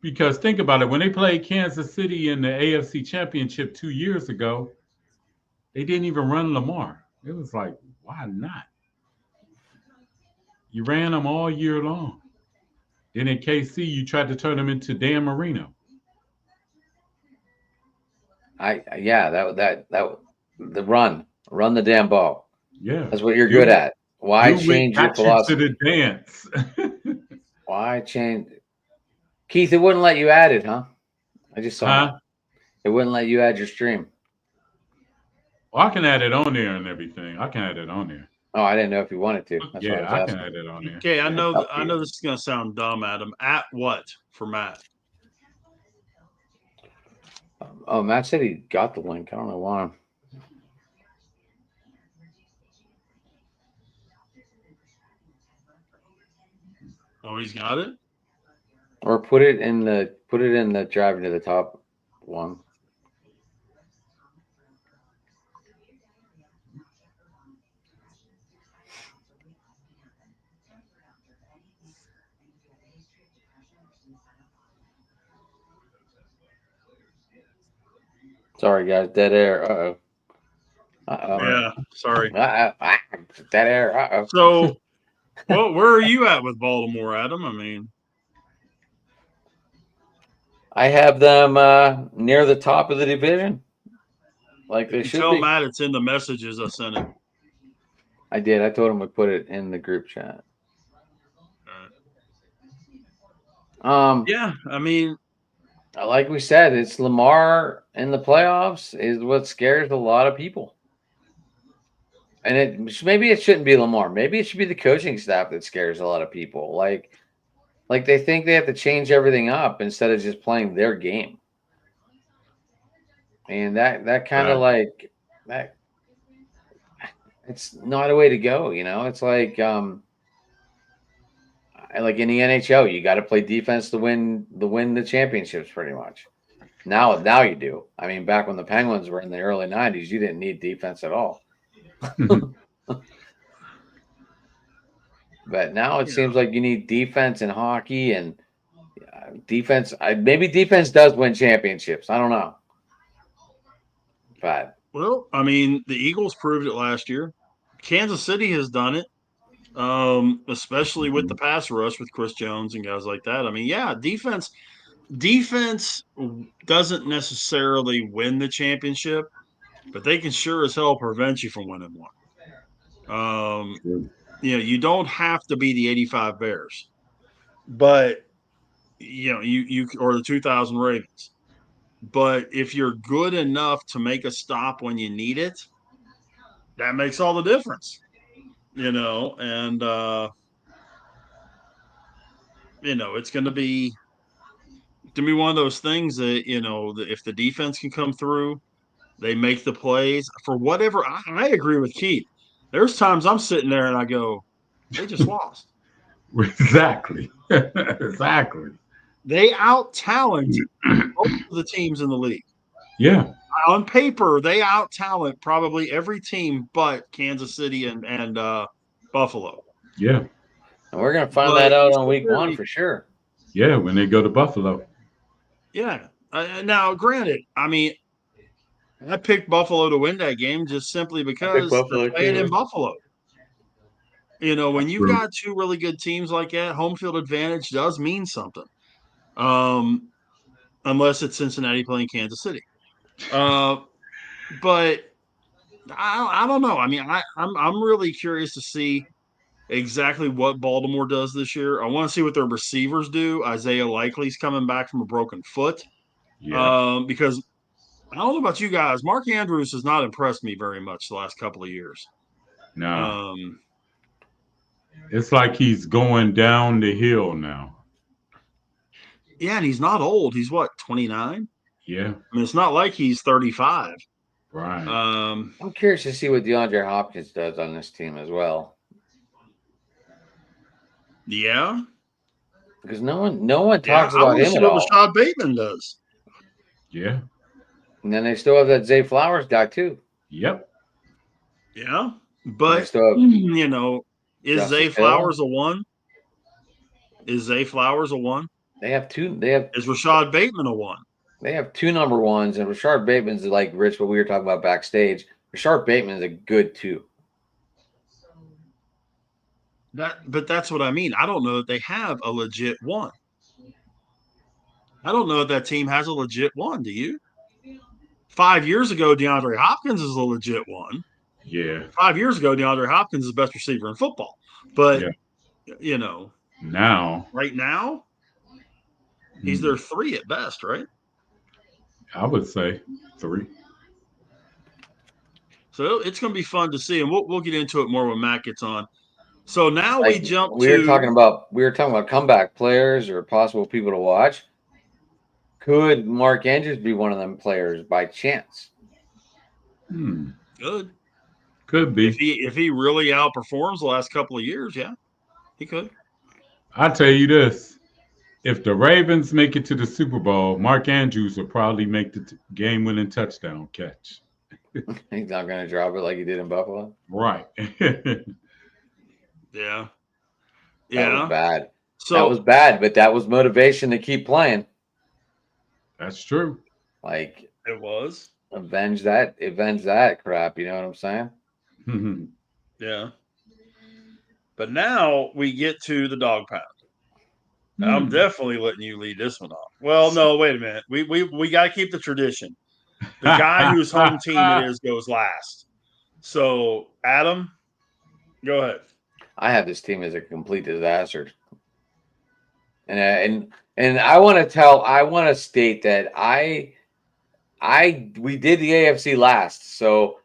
Because think about it. When they played Kansas City in the AFC Championship 2 years ago, they didn't even run Lamar. It was like, why not? You ran him all year long. Then in KC, you tried to turn him into Dan Marino. The run the damn ball. Yeah. That's what you're good at. Why Do it change your got you to philosophy? the dance. Why change? Keith, it wouldn't let you add it, huh? I just saw Huh? that. It wouldn't let you add your stream. Well, I can add it on there and everything. I can add it on there. Oh, I didn't know if you wanted to. That's why I Yeah, was I can asking. add it on there. Okay, I Yeah. know. Up to I know you. this is gonna sound dumb, Adam. At what for Matt? Oh, Matt said he got the link. I don't know why. Oh, he's got it. Or put it in the driving to the top one. Sorry, guys. Dead air. Uh-oh. Uh-oh. Yeah, sorry. Uh-oh. Dead air. Uh-oh. So, well, where are you at with Baltimore, Adam? I mean, I have them near the top of the division. Like they if you should tell be. Matt it's in the messages I sent him. I did. I told him to put it in the group chat. Yeah, I mean, Like we said, it's Lamar in the playoffs is what scares a lot of people. And maybe it shouldn't be Lamar. Maybe it should be the coaching staff that scares a lot of people. Like they think they have to change everything up instead of just playing their game. And that kind of like that it's not a way to go, you know. It's like in the NHL, you got to play defense to win the championships pretty much. Now you do. I mean, back when the Penguins were in the early 90s, you didn't need defense at all. But now it seems like you need defense in hockey and defense. Maybe defense does win championships. I don't know. But well, I mean, the Eagles proved it last year. Kansas City has done it, especially with the pass rush with Chris Jones and guys like that. I mean, yeah, defense doesn't necessarily win the championship, but they can sure as hell prevent you from winning one. You don't have to be the 85 Bears, but you or the 2000 Ravens. But if you're good enough to make a stop when you need it, that makes all the difference. And it's going to be one of those things that if the defense can come through, they make the plays for whatever. I agree with Keith. There's times I'm sitting there and I go, they just lost. Exactly. Exactly. They out talent both of the teams in the league. Yeah. On paper, they out talent probably every team but Kansas City and Buffalo. Yeah. And we're gonna find that out on week 1 for sure. Yeah, when they go to Buffalo. Yeah. Now, granted, I mean, I picked Buffalo to win that game just simply because they're playing in Buffalo. When you've got two really good teams like that, home field advantage does mean something. Unless it's Cincinnati playing Kansas City. But I don't know. I mean, I'm really curious to see exactly what Baltimore does this year. I want to see what their receivers do. Isaiah Likely's coming back from a broken foot. Yeah. Because I don't know about you guys, Mark Andrews has not impressed me very much the last couple of years. No. It's like he's going down the hill now. Yeah, and he's not old. He's what, 29? Yeah. I mean, it's not like he's 35. Right. I'm curious to see what DeAndre Hopkins does on this team as well. Yeah. Because no one talks about him at all. What Rashad Bateman does. Yeah. And then they still have that Zay Flowers guy too. Yep. Yeah. But is Zay Flowers a one? Is Zay Flowers a one? They have two. Is Rashad Bateman a one? They have two number ones, and Rashard Bateman's like Rich, what we were talking about backstage. Rashard Bateman's a good two. But that's what I mean. I don't know that they have a legit one. I don't know if that team has a legit one. Do you? 5 years ago, DeAndre Hopkins is a legit one. Yeah. 5 years ago, DeAndre Hopkins is the best receiver in football. But, Now, right now, he's their 3 at best, right? I would say 3. So it's going to be fun to see, and we'll get into it more when Matt gets on. So now Like, we jump we to were talking about comeback players or possible people to watch. Could Mark Andrews be one of them players by chance? good. Could be. If he really outperforms the last couple of years, yeah, he could. I'll tell you this. If the Ravens make it to the Super Bowl, Mark Andrews will probably make the game-winning touchdown catch. He's not going to drop it like he did in Buffalo. Right. Yeah. That was bad. So that was bad, but that was motivation to keep playing. That's true. Like, it was. Avenge that crap. You know what I'm saying? Yeah. But now we get to the dog pound. I'm definitely letting you lead this one off. Well, no, wait a minute. We got to keep the tradition. The guy whose home team it is goes last. So, Adam, go ahead. I have this team as a complete disaster, and I want to state that we did the AFC last, so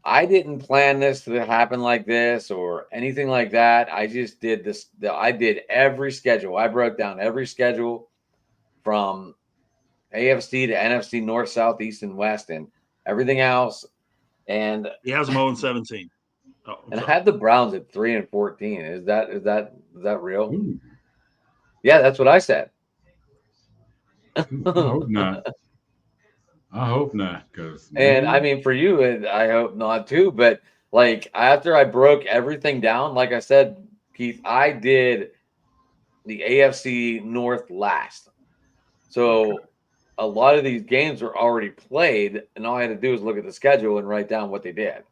I didn't plan this to happen like this or anything like that. I just did this. I did every schedule. I broke down every schedule from AFC to NFC, North, South, East, and West, and everything else. And he has them 0-17. Oh, and I had the Browns at 3-14. Is that real? Ooh. Yeah, that's what I said. I hope not. I hope not, and I mean, for you, I hope not too. But like after I broke everything down, like I said, Keith, I did the AFC North last. So a lot of these games were already played, and all I had to do was look at the schedule and write down what they did.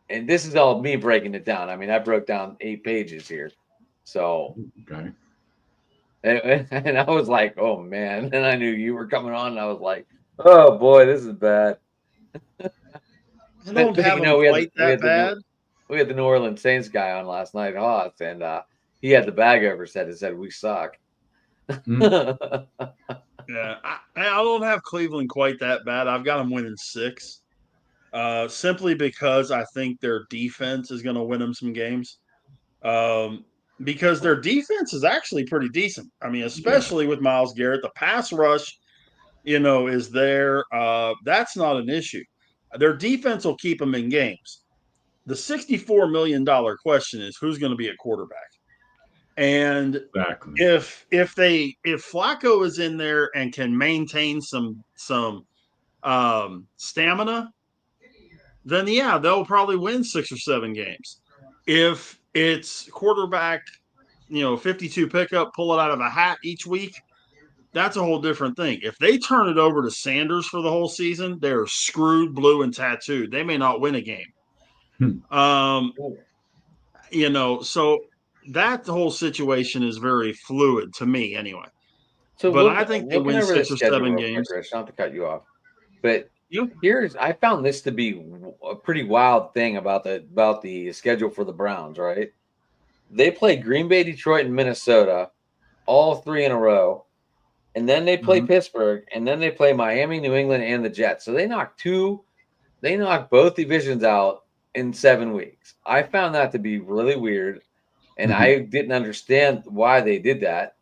And this is all me breaking it down. I mean, I broke down 8 pages here. So, okay. And I was like, oh, man. And I knew you were coming on, and I was like, oh, boy, this is bad. I don't have them quite that bad. We had the New Orleans Saints guy on last night, Haas, and he had the bag over his head and said, we suck. Yeah, I don't have Cleveland quite that bad. I've got them winning 6. Simply because I think their defense is going to win them some games. Because their defense is actually pretty decent. I mean, especially with Myles Garrett, the pass rush, is there. That's not an issue. Their defense will keep them in games. The $64 million question is who's going to be at quarterback. And if Flacco is in there and can maintain some stamina, then they'll probably win 6 or 7 games. If it's quarterback, 52 pickup, pull it out of a hat each week, that's a whole different thing. If they turn it over to Sanders for the whole season, they're screwed, blue, and tattooed. They may not win a game. So that whole situation is very fluid to me anyway. But I think they win 6 or 7 games. Rich, not to cut you off, but I found this to be a pretty wild thing about the schedule for the Browns. Right, they play Green Bay, Detroit, and Minnesota, all 3 in a row, and then they play Pittsburgh, and then they play Miami, New England, and the Jets. So they knock both divisions out in 7 weeks. I found that to be really weird, and I didn't understand why they did that,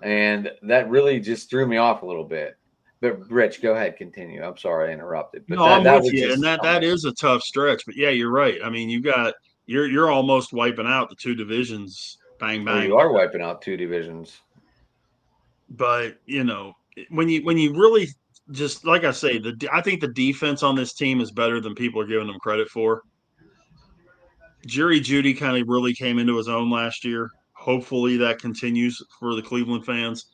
and that really just threw me off a little bit. But Rich, go ahead, continue. I'm sorry I interrupted. But I'm with you, and that is a tough stretch. But yeah, you're right. I mean, you're almost wiping out the 2 divisions. Bang bang. Well, you are wiping out 2 divisions. But when you really just like I say, I think the defense on this team is better than people are giving them credit for. Jerry Jeudy kind of really came into his own last year. Hopefully that continues for the Cleveland fans.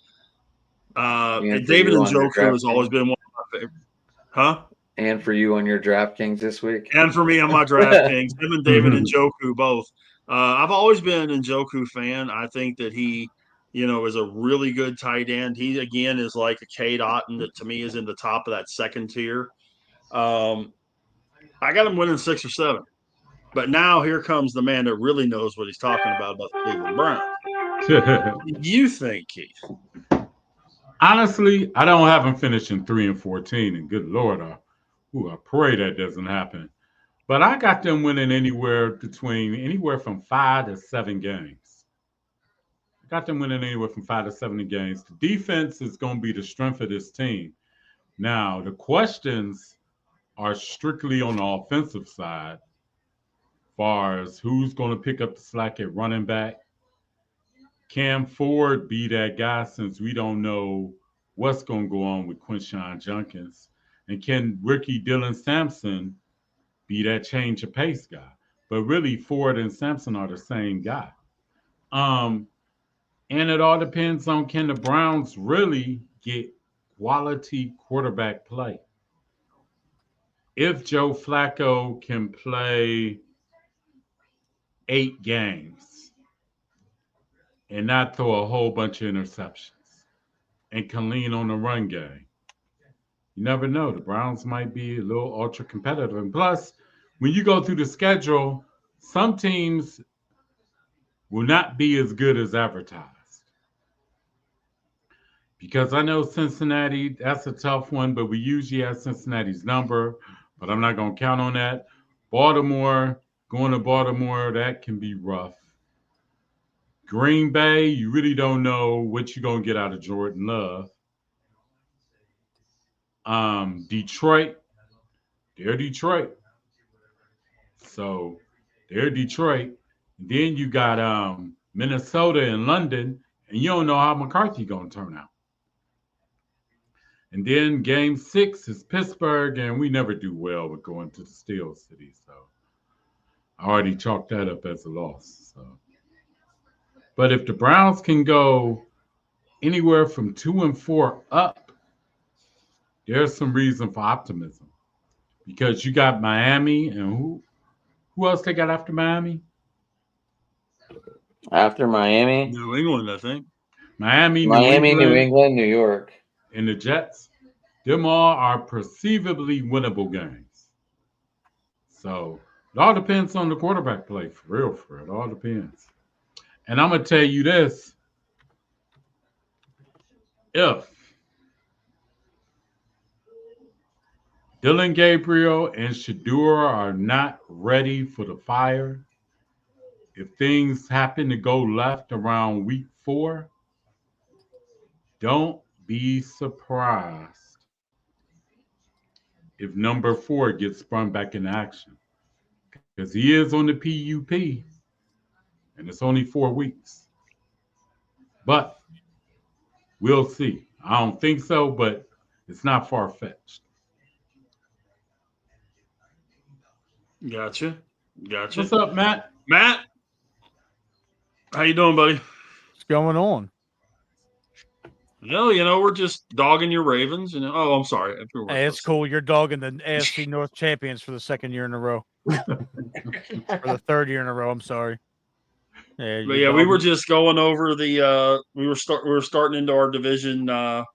David Njoku has always been one of my favorites. Huh? And for you on your DraftKings this week? And for me on my DraftKings. Him and David Njoku both. I've always been an Njoku fan. I think that he is a really good tight end. He again is like a Cade Otton that to me is in the top of that second tier. I got him winning 6 or 7. But now here comes the man that really knows what he's talking about the Cleveland Browns. What do you think, Keith? Honestly, I don't have them finishing 3-14, and good Lord, I pray that doesn't happen. But I got them winning anywhere from 5 to 7 games. I got them winning anywhere from 5 to 7 games. The defense is going to be the strength of this team. Now, the questions are strictly on the offensive side, as far as who's going to pick up the slack at running back. Can Ford be that guy, since we don't know what's going to go on with Quinshon Junkins? And can Ricky Dillon-Sampson be that change of pace guy? But really, Ford and Sampson are the same guy. And it all depends on, can the Browns really get quality quarterback play? If Joe Flacco can play 8 games and not throw a whole bunch of interceptions and can lean on the run game, you never know. The Browns might be a little ultra competitive. And plus, when you go through the schedule, some teams will not be as good as advertised. Because I know Cincinnati, that's a tough one, but we usually have Cincinnati's number, but I'm not going to count on that. Baltimore, going to Baltimore, that can be rough. Green Bay, you really don't know what you're going to get out of Jordan Love. Detroit, they're Detroit. So they're Detroit. Then you got Minnesota and London, and you don't know how McCarthy going to turn out. And then game 6 is Pittsburgh, and we never do well with going to the Steel City. So I already chalked that up as a loss. So, but if the Browns can go anywhere from 2-4 up, there's some reason for optimism. Because you got Miami, and who else they got after Miami? After Miami? New England, I think. Miami, New England, New York. And the Jets. Them all are perceivably winnable games. So it all depends on the quarterback play, for real. It all depends. And I'm going to tell you this. If Dylan Gabriel and Shedeur are not ready for the fire, if things happen to go left around week 4, don't be surprised if number 4 gets sprung back into action. Because he is on the PUP, and it's only 4 weeks. But we'll see. I don't think so, but it's not far-fetched. Gotcha. What's up, Matt? Matt, how you doing, buddy? What's going on? No, we're just dogging your Ravens. Oh, I'm sorry. Hey, it's cool. You're dogging the AFC North champions for the 2nd year in a row. For the 3rd year in a row. I'm sorry. Yeah, but we were just going over the. We were starting into our division. Our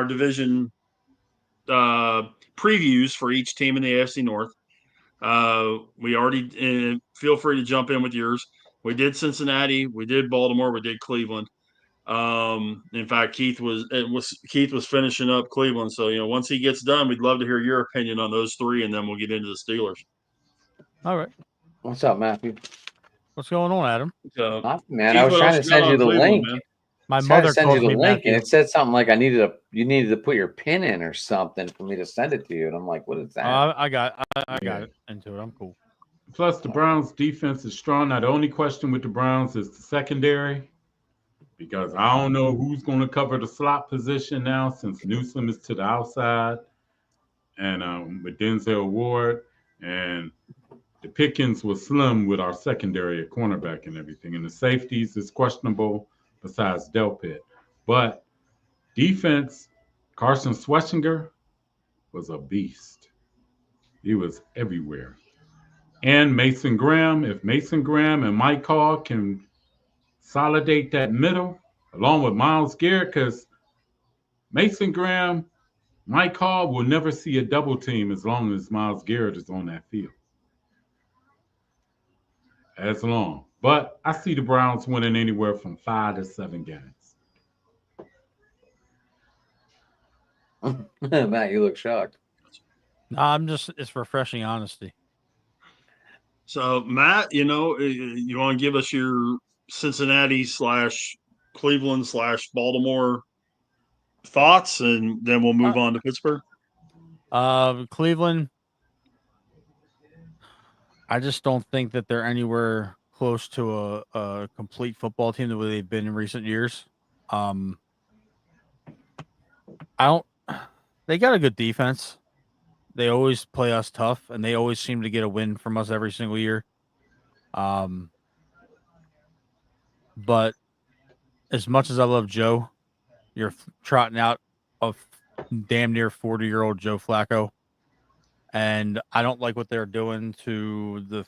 division previews for each team in the AFC North. We already feel free to jump in with yours. We did Cincinnati, we did Baltimore, we did Cleveland. In fact, Keith was finishing up Cleveland. So, once he gets done, we'd love to hear your opinion on those 3, and then we'll get into the Steelers. All right. What's up, Matthew? What's going on, Adam? Man, I was trying to send you the link. Man. My mother sent you the link, Matthew. and it said something like you needed to put your pin in or something for me to send it to you. And I'm like, what is that? I got it into it. I'm cool. Plus, the Browns' defense is strong. Now, the only question with the Browns is the secondary, because I don't know who's going to cover the slot position now, since Newsome is to the outside, and with Denzel Ward, and the pickings was slim with our secondary at cornerback and everything. And the safeties is questionable besides Delpit. But defense, Carson Schwetzinger was a beast. He was everywhere. And Mason Graham, if Mason Graham and Mike Hall can consolidate that middle along with Myles Garrett, because Mason Graham, Mike Hall will never see a double team as long as Myles Garrett is on that field. As long. But I see the Browns winning anywhere from 5 to 7 games. Matt, you look shocked. No, it's refreshing honesty. So, Matt, you want to give us your Cincinnati / Cleveland / Baltimore thoughts, and then we'll move on to Pittsburgh? Cleveland, I just don't think that they're anywhere close to a complete football team the way they've been in recent years. They got a good defense. They always play us tough, and they always seem to get a win from us every single year. But as much as I love Joe, you're trotting out a damn near 40-year-old Joe Flacco. And I don't like what they're doing to the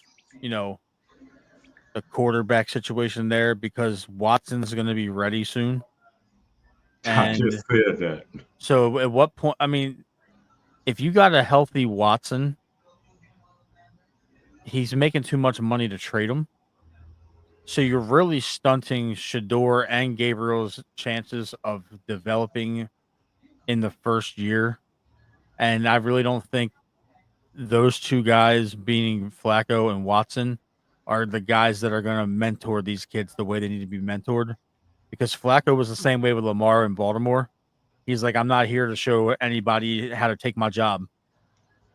quarterback situation there, because Watson's going to be ready soon. I just said that. So at what point, I mean, if you got a healthy Watson, he's making too much money to trade him. So you're really stunting Shador and Gabriel's chances of developing in the first year. And I really don't think those two guys, being Flacco and Watson, are the guys that are going to mentor these kids the way they need to be mentored. Because Flacco was the same way with Lamar in Baltimore. He's like, I'm not here to show anybody how to take my job.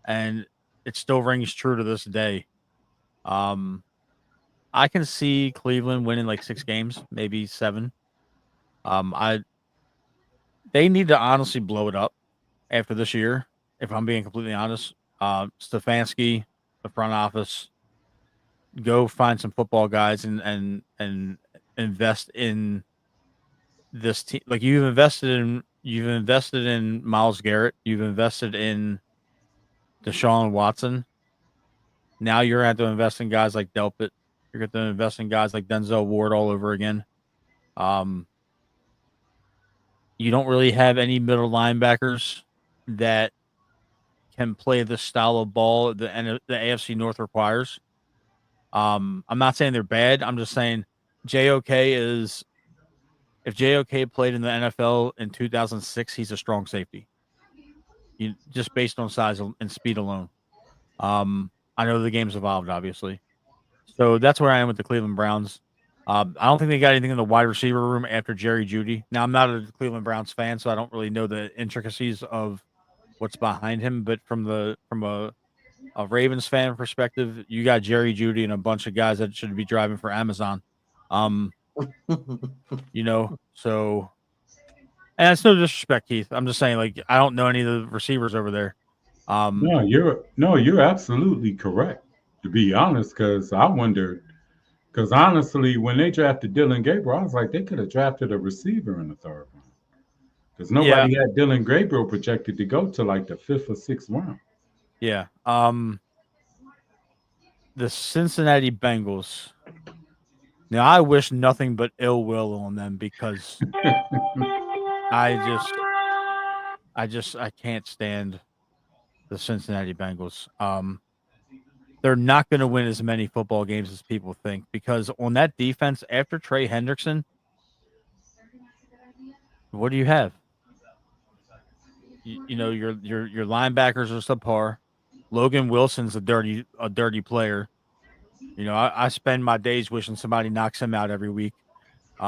And it still rings true to this day. I can see Cleveland winning like 6 games, maybe 7. They need to honestly blow it up after this year, if I'm being completely honest. Stefanski, the front office, go find some football guys and invest in this team. Like you've invested in Myles Garrett, you've invested in Deshaun Watson. Now you're going to have to invest in guys like Delpit. You're going to have to invest in guys like Denzel Ward all over again. You don't really have any middle linebackers that can play the style of ball the AFC North requires. I'm not saying they're bad. I'm just saying JOK is, if JOK played in the NFL in 2006, he's a strong safety. Just based on size and speed alone. I know the game's evolved, obviously. So that's where I am with the Cleveland Browns. I don't think they got anything in the wide receiver room after Jerry Jeudy. Now, I'm not a Cleveland Browns fan, so I don't really know the intricacies of what's behind him. But from a Ravens fan perspective, you got Jerry Jeudy and a bunch of guys that should be driving for Amazon. So, and it's no disrespect, Keith. I'm just saying, like, I don't know any of the receivers over there. No, you're absolutely correct, to be honest, because I wondered, because honestly, when they drafted Dylan Gabriel, I was like, they could have drafted a receiver in the 3rd round, because nobody had Dylan Gabriel projected to go to like the 5th or 6th round. Yeah. The Cincinnati Bengals. Now, I wish nothing but ill will on them, because I can't stand the Cincinnati Bengals. They're not going to win as many football games as people think, because on that defense, after Trey Hendrickson, what do you have? Your linebackers are subpar. Logan Wilson's a dirty player. I spend my days wishing somebody knocks him out every week. They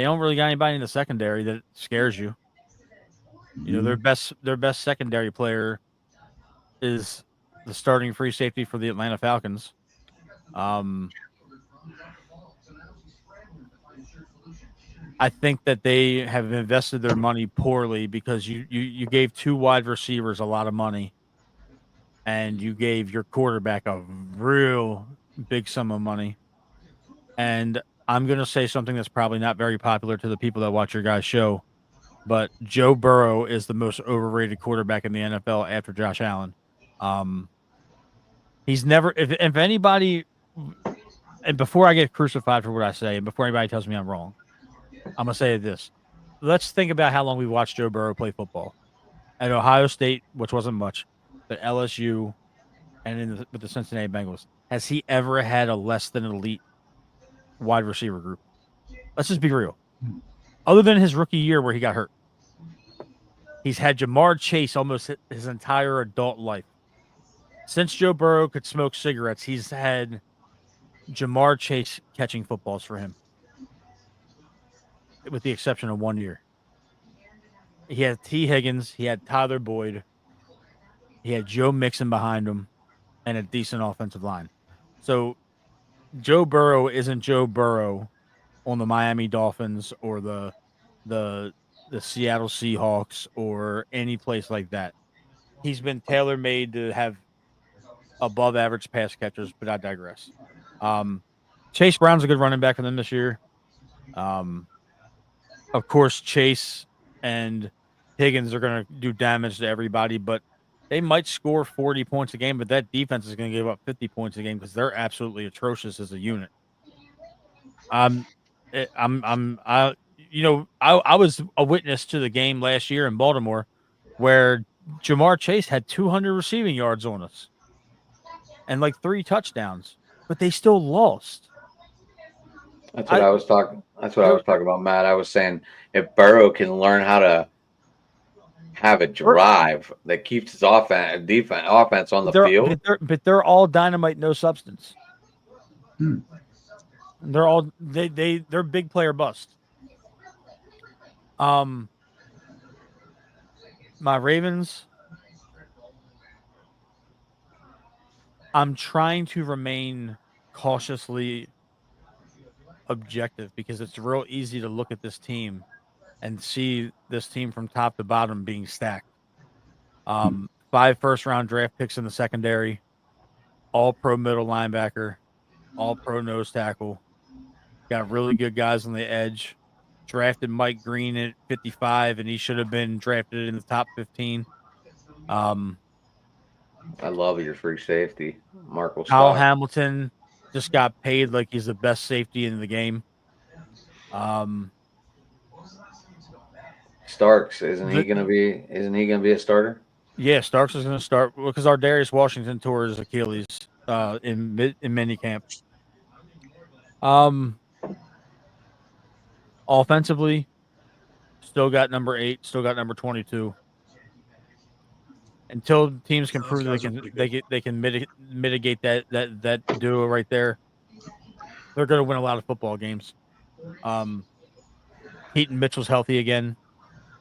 don't really got anybody in the secondary that scares you. Their best secondary player is the starting free safety for the Atlanta Falcons. I think that they have invested their money poorly, because you gave 2 wide receivers a lot of money, and you gave your quarterback a real big sum of money. And I'm going to say something that's probably not very popular to the people that watch your guys' show, but Joe Burrow is the most overrated quarterback in the NFL after Josh Allen. He's never, if anybody and before I get crucified for what I say, and before anybody tells me I'm wrong, I'm gonna say this. Let's think about how long we watched Joe Burrow play football at Ohio State, which wasn't much, but LSU and with the Cincinnati Bengals. Has he ever had a less than elite wide receiver group? Let's just be real. Other than his rookie year where he got hurt, he's had Jamar Chase almost his entire adult life. Since Joe Burrow could smoke cigarettes, he's had Jamar Chase catching footballs for him, with the exception of 1 year. He had T. Higgins, he had Tyler Boyd, he had Joe Mixon behind him, and a decent offensive line. So Joe Burrow isn't Joe Burrow on the Miami Dolphins or the Seattle Seahawks or any place like that. He's been tailor-made to have above average pass catchers, but I digress. Chase Brown's a good running back for them this year. Of course, Chase and Higgins are going to do damage to everybody, but they might score 40 points a game, but that defense is going to give up 50 points a game because they're absolutely atrocious as a unit. I was a witness to the game last year in Baltimore where Jamar Chase had 200 receiving yards on us and like 3 touchdowns, but they still lost. That's what I was talking about, Matt. I was saying if Burrow can learn how to have a drive that keeps his offense on the field, but they're all dynamite, no substance. They're all they're big player bust. My Ravens, I'm trying to remain cautiously objective because it's real easy to look at this team and see this team from top to bottom being stacked. 5 first-round draft picks in the secondary, all-pro middle linebacker, all-pro nose tackle. Got really good guys on the edge. Drafted Mike Green at 55, and he should have been drafted in the top 15. I love your free safety, Marco Kyle Starks. Hamilton just got paid like he's the best safety in the game. Starks, isn't he gonna be a starter? Yeah, Starks is going to start because our Darius Washington tore his Achilles in minicamp. Offensively, still got number 8, still got number 22. Until teams can prove they can mitigate that duo right there, they're going to win a lot of football games. Keaton Mitchell's healthy again.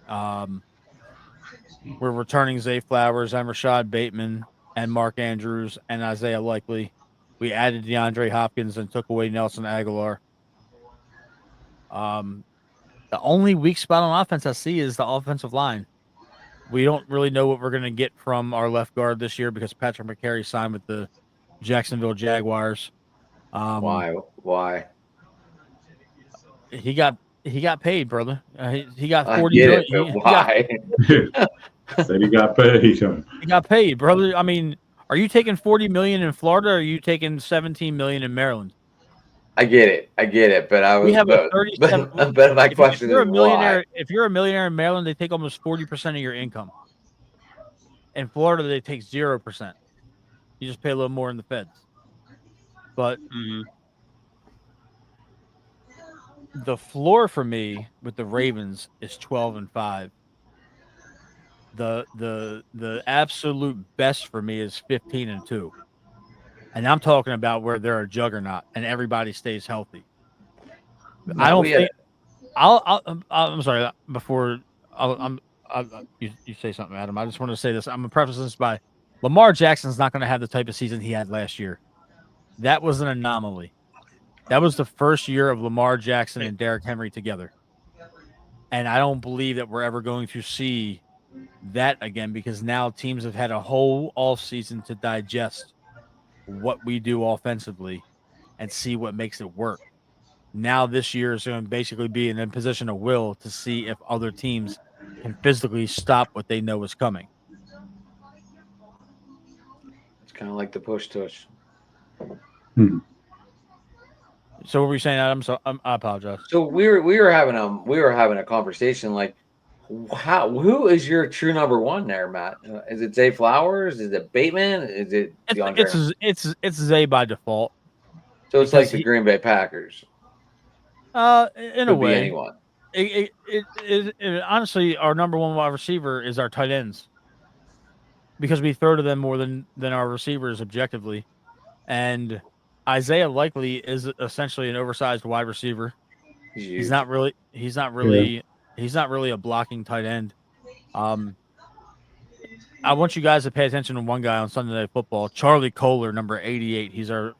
We're returning Zay Flowers and Rashad Bateman and Mark Andrews and Isaiah Likely. We added DeAndre Hopkins and took away Nelson Aguilar. The only weak spot on offense I see is the offensive line. We don't really know what we're going to get from our left guard this year because Patrick McCary signed with the Jacksonville Jaguars. Why? He got paid, brother. He got 40 I million. get it, but why? Said he got paid. He got paid, brother. I mean, are you taking 40 million in Florida or are you taking 17 million in Maryland? I get it, but I was. We have a 37. But my question is why? If you're a millionaire in Maryland, they take almost 40% of your income. In Florida, they take 0%. You just pay a little more in the feds. But the floor for me with the Ravens is 12-5. The absolute best for me is 15-2. And I'm talking about where they're a juggernaut and everybody stays healthy. I don't think I'm sorry. Before you say something, Adam, I just want to say this. I'm going to preface this by Lamar Jackson's not going to have the type of season he had last year. That was an anomaly. That was the first year of Lamar Jackson and Derrick Henry together. And I don't believe that we're ever going to see that again because now teams have had a whole offseason to digest what we do offensively and see what makes it work. Now this year is going to basically be in a position of will to see if other teams can physically stop what they know is coming. It's kind of like the push tush. So what were you saying, Adam? So I apologize. So we were having a conversation like, who is your true number one there, Matt? Is it Zay Flowers? Is it Bateman? Is it DeAndre? It's Zay by default. So it's like the Green Bay Packers. In a Could be way, anyone. It honestly, our number one wide receiver is our tight ends because we throw to them more than our receivers objectively, and Isaiah Likely is essentially an oversized wide receiver. He's not really a blocking tight end. I want you guys to pay attention to one guy on Sunday Night Football, Charlie Kohler, number 88. He's our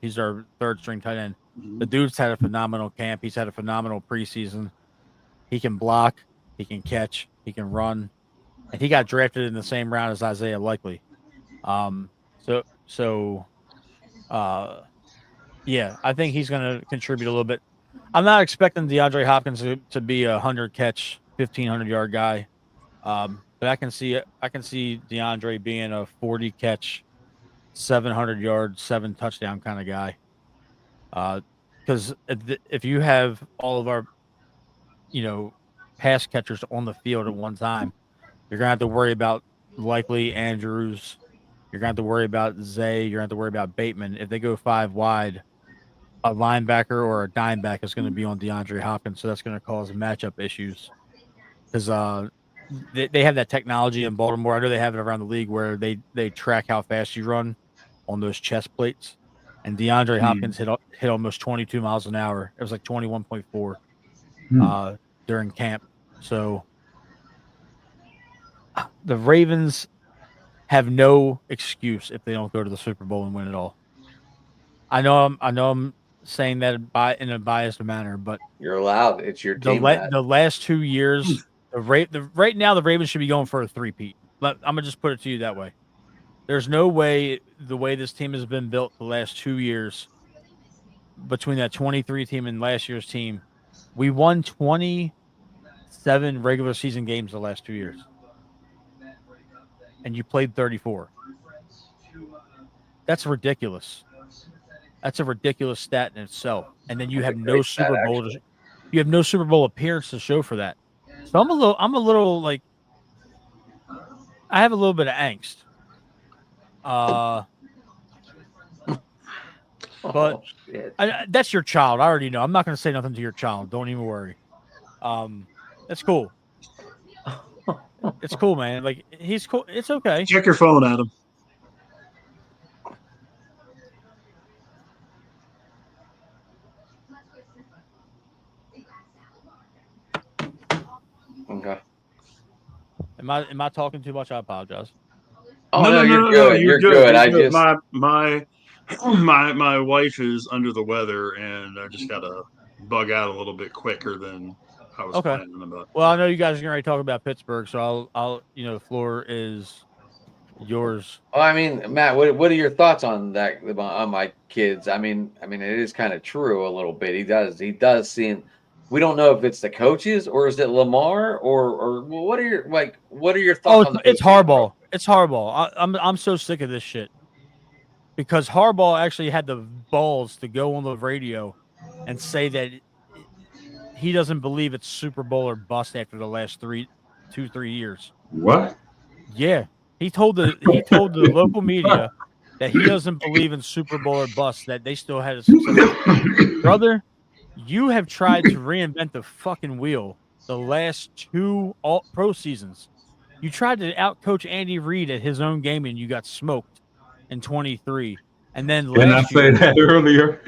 third string tight end. The dude's had a phenomenal camp. He's had a phenomenal preseason. He can block, he can catch, he can run, and he got drafted in the same round as Isaiah Likely. Yeah, I think he's going to contribute a little bit. I'm not expecting DeAndre Hopkins to be a 100-catch, 1,500-yard guy, but I can see DeAndre being a 40-catch, 700-yard, 7-touchdown kind of guy. Because if you have all of our, pass catchers on the field at one time, you're gonna have to worry about Likely, Andrews. You're gonna have to worry about Zay. You're gonna have to worry about Bateman. If they go 5 wide, a linebacker or a dime back is going to be on DeAndre Hopkins, so that's going to cause matchup issues. Because they have that technology in Baltimore. I know they have it around the league where they track how fast you run on those chest plates. And DeAndre Hopkins hit almost 22 miles an hour. It was like 21.4 during camp. So the Ravens have no excuse if they don't go to the Super Bowl and win it all. I know I'm saying that in a biased manner, but you're allowed. It's your team. The last 2 years, right now the Ravens should be going for a 3-peat. But I'm gonna just put it to you that way. There's no way the way this team has been built the last 2 years, between that 23 team and last year's team, we won 27 regular season games the last 2 years, and you played 34. That's ridiculous. That's a ridiculous stat in itself. And then you have no Super Bowl. You have no Super Bowl appearance to show for that. So I'm a little like, I have a little bit of angst. But that's your child. I already know. I'm not going to say nothing to your child. Don't even worry. That's cool. It's cool, man. Like, he's cool. It's okay. Check your phone, Adam. Okay. Am I talking too much? I apologize. Oh no, you're good. You're good. I just my wife is under the weather, and I just got to bug out a little bit quicker than I was planning about. Well, I know you guys are going to talk about Pittsburgh, so I'll the floor is yours. Well, I mean, Matt, what are your thoughts on that, on my kids? I mean, it is kind of true a little bit. He does seem. We don't know if it's the coaches or is it Lamar or what are your thoughts? Oh, it's Harbaugh. It's Harbaugh. I'm so sick of this shit because Harbaugh actually had the balls to go on the radio and say that he doesn't believe it's Super Bowl or bust after the last 3 years. What? Yeah, he told the local media that he doesn't believe in Super Bowl or bust, that they still had a success. Brother, you have tried to reinvent the fucking wheel the last 2 all-pro seasons. You tried to outcoach Andy Reid at his own game, and you got smoked in 23. And then last year, I said that earlier.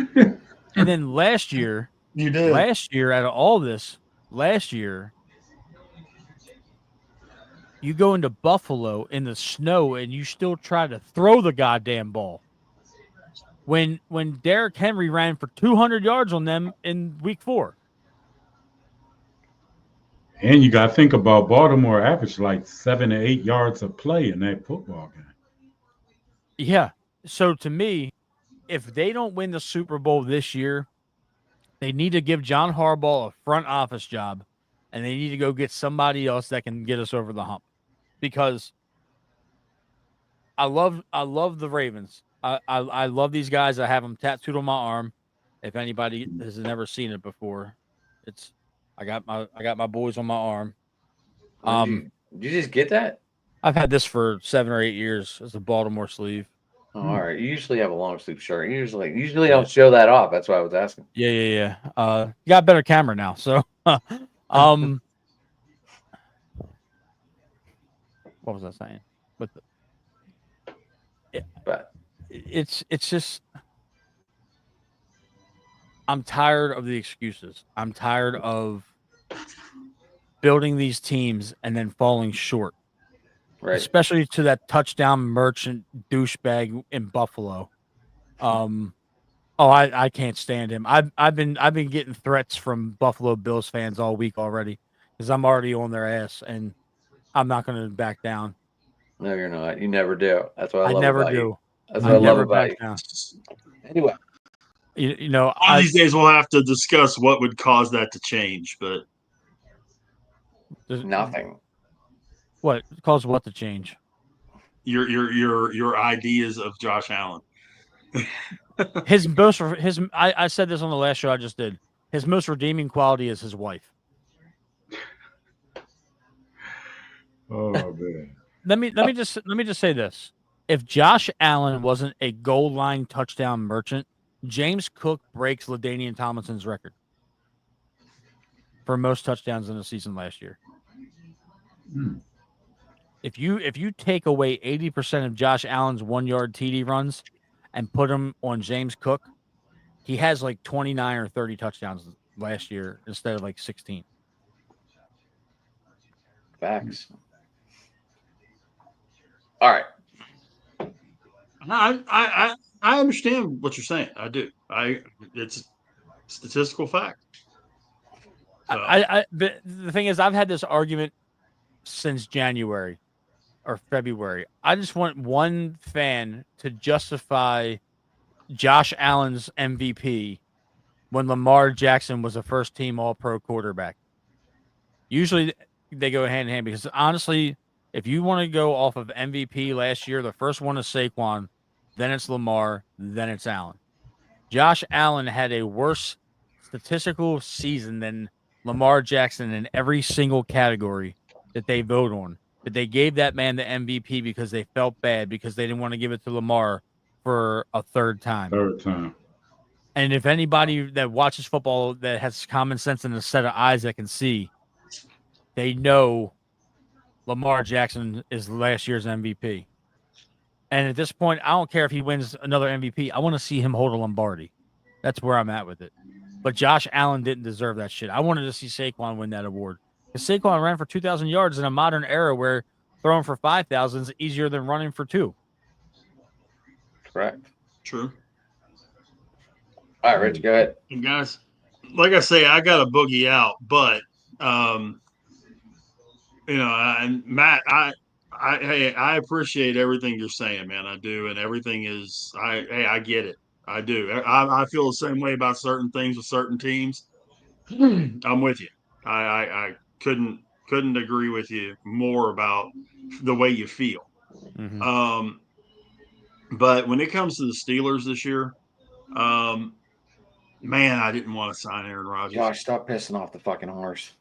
And then last year, you did. Last year, out of all this, you go into Buffalo in the snow, and you still try to throw the goddamn ball. When Derrick Henry ran for 200 yards on them in week 4. And you got to think about Baltimore averaged like 7 to 8 yards of play in that football game. Yeah. So to me, if they don't win the Super Bowl this year, they need to give John Harbaugh a front office job, and they need to go get somebody else that can get us over the hump. Because I love the Ravens. I love these guys. I have them tattooed on my arm. If anybody has never seen it before, it's I got my boys on my arm. Did you just get that? I've had this for 7 or 8 years as a Baltimore sleeve. Oh, all right. You usually have a long sleeve shirt. You usually don't show that off. That's why I was asking. Yeah. You got a better camera now, so what was I saying? But it's just I'm tired of the excuses. I'm tired of building these teams and then falling short. Right. Especially to that touchdown merchant douchebag in Buffalo. I can't stand him. I've been getting threats from Buffalo Bills fans all week already because I'm already on their ass and I'm not going to back down. No, you're not. You never do. That's what I love never about do. you. That's what I love about you. Down. Anyway, one of these days we'll have to discuss what would cause that to change, but nothing. What caused what to change? Your ideas of Josh Allen. I said this on the last show I just did. His most redeeming quality is his wife. Oh man. let me just say this. If Josh Allen wasn't a goal line touchdown merchant, James Cook breaks LaDainian Tomlinson's record for most touchdowns in a season last year. If you take away 80% of Josh Allen's 1-yard TD runs and put him on James Cook, he has like 29 or 30 touchdowns last year instead of like 16. Facts. All right. I understand what you're saying. I do. It's a statistical fact. So. The thing is, I've had this argument since January or February. I just want one fan to justify Josh Allen's MVP when Lamar Jackson was a first-team All-Pro quarterback. Usually they go hand in hand because honestly, if you want to go off of MVP last year, the first one is Saquon, then it's Lamar, then it's Allen. Josh Allen had a worse statistical season than Lamar Jackson in every single category that they vote on. But they gave that man the MVP because they felt bad because they didn't want to give it to Lamar for a third time. And if anybody that watches football that has common sense and a set of eyes that can see, they know Lamar Jackson is last year's MVP. And at this point, I don't care if he wins another MVP. I want to see him hold a Lombardi. That's where I'm at with it. But Josh Allen didn't deserve that shit. I wanted to see Saquon win that award. Because Saquon ran for 2,000 yards in a modern era where throwing for 5,000 is easier than running for 2. Correct. True. All right, Rich, go ahead. And guys, like I say, I got a boogie out, but and Matt, I appreciate everything you're saying, man. I do, and everything is I get it. I do. I feel the same way about certain things with certain teams. I'm with you. I couldn't agree with you more about the way you feel. Mm-hmm. But when it comes to the Steelers this year, man, I didn't want to sign Aaron Rodgers. Josh, stop pissing off the fucking horse.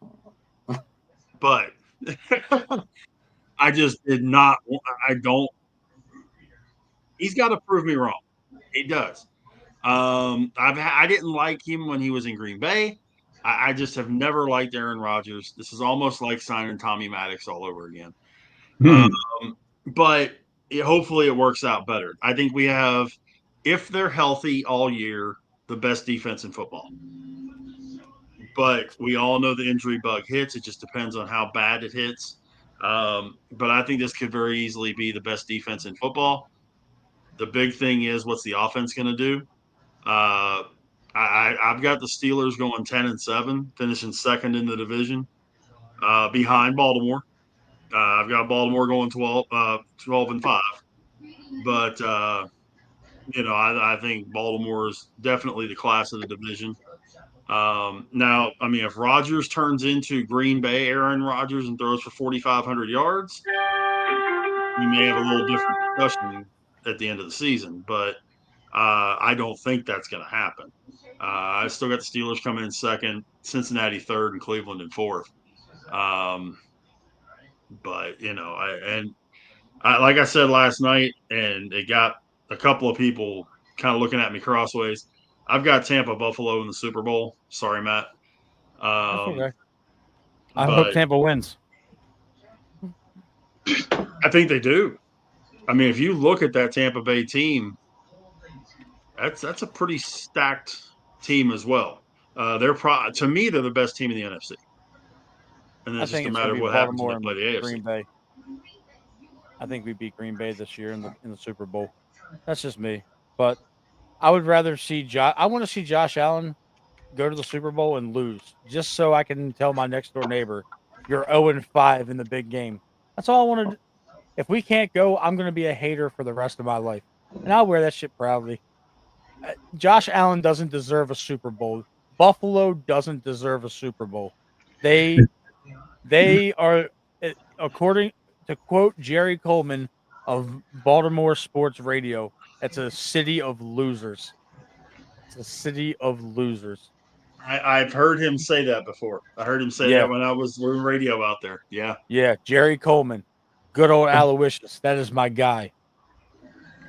But I just did not. I don't. He's got to prove me wrong. He does. I didn't like him when he was in Green Bay. I just have never liked Aaron Rodgers. This is almost like signing Tommy Maddox all over again. But hopefully it works out better. I think we have, if they're healthy all year, the best defense in football. But we all know the injury bug hits. It just depends on how bad it hits. But I think this could very easily be the best defense in football. The big thing is, what's the offense going to do? I've got the Steelers going 10-7, finishing second in the division, behind Baltimore. I've got Baltimore going 12-5. But I think Baltimore is definitely the class of the division. Now, I mean, if Rodgers turns into Green Bay Aaron Rodgers and throws for 4,500 yards, we may have a little different discussion at the end of the season. But I don't think that's going to happen. I still got the Steelers coming in second, Cincinnati third, and Cleveland in fourth. But like I said last night, and it got a couple of people kind of looking at me crossways. I've got Tampa Buffalo in the Super Bowl. Sorry, Matt. That's okay. I hope But Tampa wins. I think they do. I mean, if you look at that Tampa Bay team, that's a pretty stacked team as well. To me, they're the best team in the NFC. And then I it's just think a it's matter going of to be what happens when Baltimore they play and the AFC. Green Bay. I think we beat Green Bay this year in the Super Bowl. That's just me. But I would rather see I want to see Josh Allen go to the Super Bowl and lose, just so I can tell my next door neighbor, "You're 0-5 in the big game." That's all I want to do. If we can't go, I'm going to be a hater for the rest of my life, and I'll wear that shit proudly. Josh Allen doesn't deserve a Super Bowl. Buffalo doesn't deserve a Super Bowl. They are, according to quote Jerry Coleman of Baltimore Sports Radio, it's a city of losers. It's a city of losers. I've heard him say that before. I heard him say that when I was doing radio out there. Yeah. Yeah, Jerry Coleman. Good old Aloysius. That is my guy.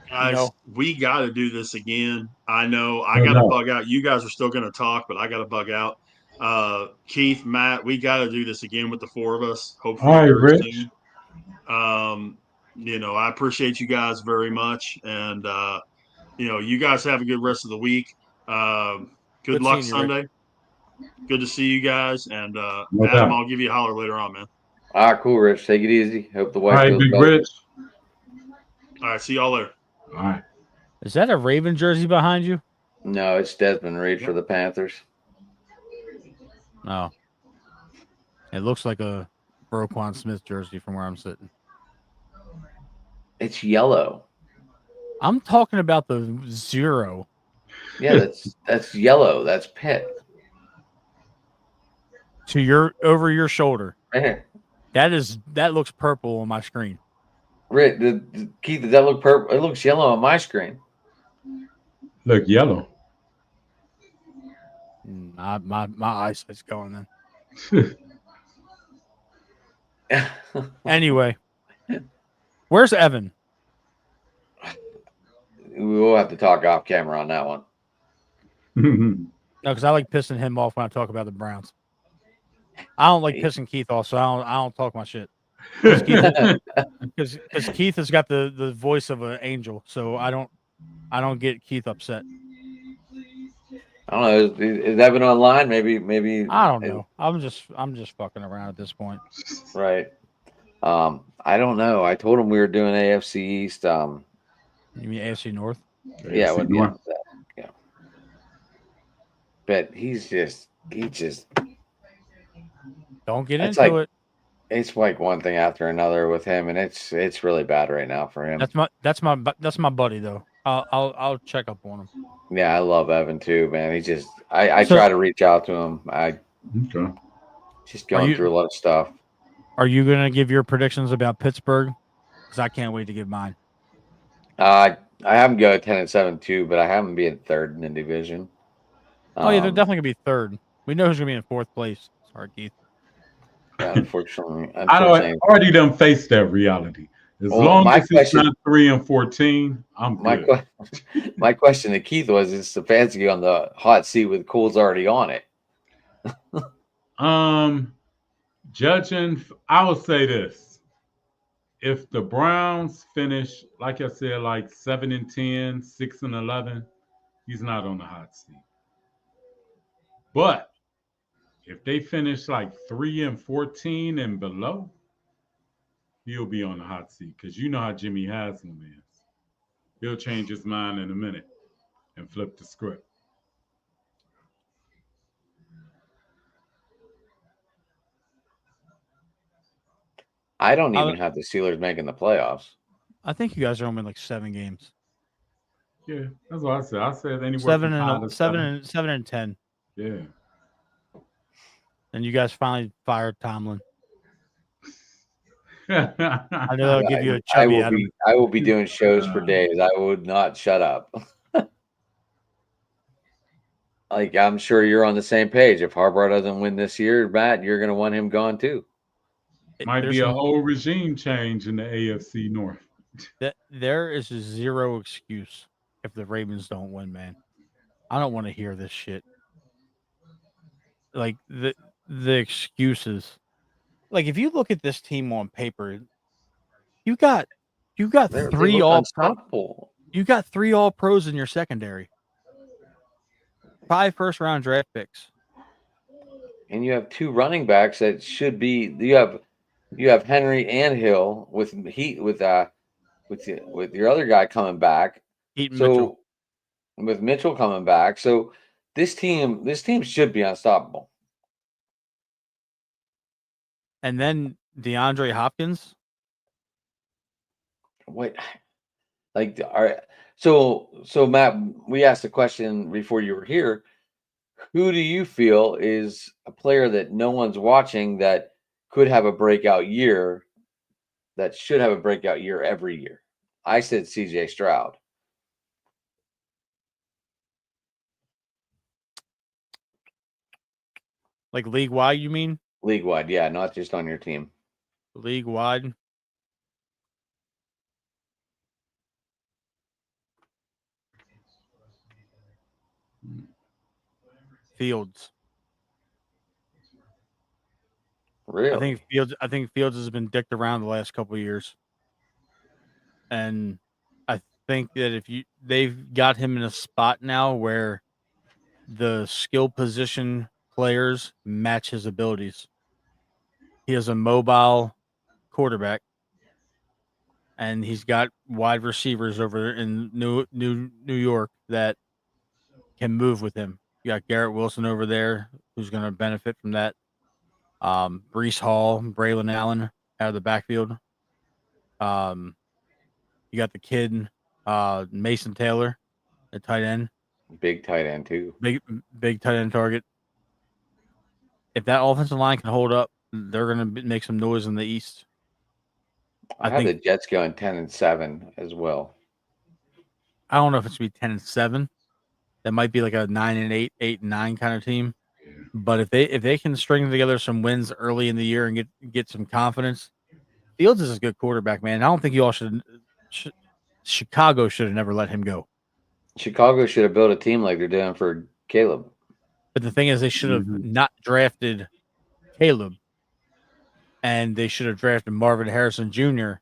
Guys, we got to do this again. I know I No got to doubt. bug out. You guys are still going to talk, but I got to bug out. Keith, Matt, we got to do this again with the four of us. Hopefully, All right, very Rich. soon. I appreciate you guys very much, and you guys have a good rest of the week. Good luck seeing you, Sunday. Good to see you guys, and No Adam, doubt. I'll give you a holler later on, man. All right, cool, Rich. Take it easy. Hope the All wife right, feels Big better. Rich. All right, see y'all later. All right. Is that a Raven jersey behind you? No, it's Desmond Reed for the Panthers. No. It looks like a Roquan Smith jersey from where I'm sitting. It's yellow. I'm talking about the 0. Yeah, that's yellow. That's Pitt. To over your shoulder. Right here. That looks purple on my screen. Rick, Keith, does that look purple? It looks yellow on my screen. Look, yellow. My eyesight's going then. Anyway, where's Evan? We'll have to talk off camera on that one. No, because I like pissing him off when I talk about the Browns. I don't like pissing Keith off, so I don't talk my shit. Because Keith has got the voice of an angel, so I don't get Keith upset. I don't know. Is Evan online? Maybe. I don't know. I'm just fucking around at this point. Right. I don't know. I told him we were doing AFC East. You mean AFC North? Yeah, AFC with North. yeah. But he just don't get It's into like- it. it's like one thing after another with him, and it's really bad right now for him. That's my buddy though. I'll check up on him. Yeah, I love Evan too, man. He just I try to reach out to him. Okay. Just going through a lot of stuff. Are you gonna give your predictions about Pittsburgh? Because I can't wait to give mine. I have him go 10-7 too, but I have him being third in the division. Oh yeah, they're definitely gonna be third. We know who's gonna be in fourth place. Sorry, Keith. Unfortunately, I already done faced that reality. As long as it's not 3-14, I'm good. My question to Keith was: is Stefanski on the hot seat with Cole's already on it? Judging, I would say this: if the Browns finish, like I said, like 7-10, 6-11, he's not on the hot seat. But if they finish like 3-14 and below, he'll be on the hot seat because you know how Jimmy Haslam is. He'll change his mind in a minute and flip the script. I don't even have the Steelers making the playoffs. I think you guys are only like 7 games. Yeah, that's what I said. I said anywhere 7 and 10. Yeah. And you guys finally fired Tomlin. I know I'll give you a chubby. I will be doing shows for days. I would not shut up. Like, I'm sure you're on the same page. If Harbaugh doesn't win this year, Matt, you're going to want him gone too. Might There's be a some- whole regime change in the AFC North. there is zero excuse if the Ravens don't win, man. I don't want to hear this shit. Like the excuses. Like if you look at this team on paper, you got They three look all unstoppable. you got 3 all pros in your secondary. 5 first round draft picks. And you have 2 running backs that should be. You have Henry and Hill with your other guy coming back. Eaton So Mitchell. with Mitchell coming back, so this team should be unstoppable. And then DeAndre Hopkins. Wait, like, so Matt, we asked a question before you were here. Who do you feel is a player that no one's watching that could have a breakout year, that should have a breakout year every year? I said CJ Stroud. Like league wide, you mean? League wide, yeah, not just on your team. League wide. Fields. Really? I think Fields has been dicked around the last couple of years. And I think that they've got him in a spot now where the skill position players match his abilities. He is a mobile quarterback, and he's got wide receivers over in New York that can move with him. You got Garrett Wilson over there, who's going to benefit from that. Brees Hall, Braylon Allen out of the backfield. You got the kid, Mason Taylor, the tight end. Big tight end too. Big tight end target. If that offensive line can hold up, they're going to make some noise in the East. I have the Jets going 10-7 as well. I don't know if it's going to be 10-7. That might be like a 9-8, 8-9 kind of team. But if they can string together some wins early in the year and get some confidence, Fields is a good quarterback, man. I don't think you all should. Chicago should have never let him go. Chicago should have built a team like they're doing for Caleb. But the thing is, they should have not drafted Caleb, and they should have drafted Marvin Harrison Jr.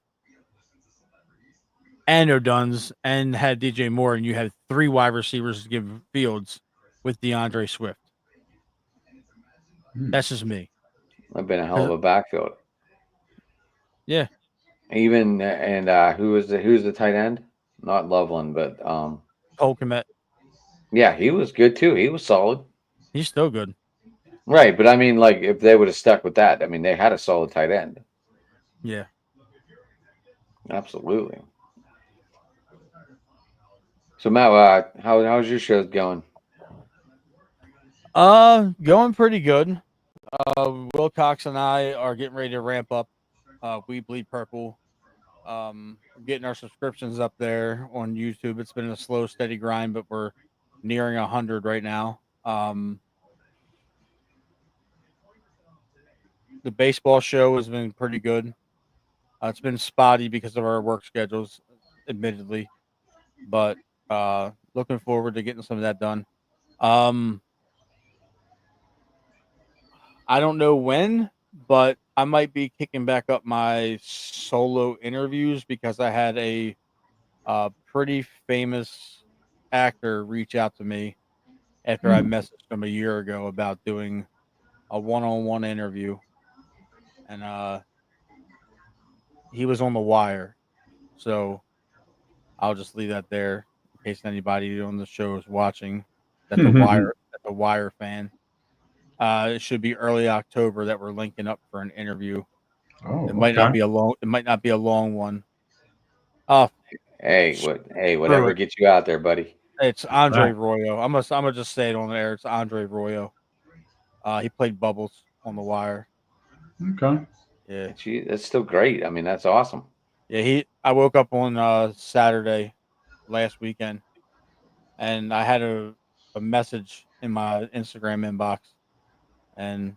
and O'Duns and had DJ Moore, and you had 3 wide receivers to give Fields with DeAndre Swift. That's just me. That'd been a hell of a backfield. Yeah. Even and who's the tight end? Not Loveland, but Cole Kmet. Yeah, he was good too. He was solid. He's still good. Right, but I mean, like, if they would have stuck with that, I mean, they had a solid tight end. Yeah. Absolutely. So Matt, how's your show going? Going pretty good. Wilcox and I are getting ready to ramp up. We Bleed Purple. Getting our subscriptions up there on YouTube. It's been a slow, steady grind, but we're nearing 100 right now. The baseball show has been pretty good. It's been spotty because of our work schedules, admittedly, but looking forward to getting some of that done. I don't know when, but I might be kicking back up my solo interviews because I had a pretty famous actor reach out to me after I messaged him a year ago about doing a one-on-one interview, and he was on The Wire, so I'll just leave that there in case anybody on the show is watching. That's a Wire fan. It should be early October that we're linking up for an interview. Oh, It might not be a long one. Whatever gets you out there, buddy. It's Andre Royo. I'm gonna just say it on the air. It's Andre Royo. He played Bubbles on The Wire. Okay. Yeah. That's still great. I mean, that's awesome. Yeah, I woke up on Saturday last weekend, and I had to a message in my Instagram inbox, and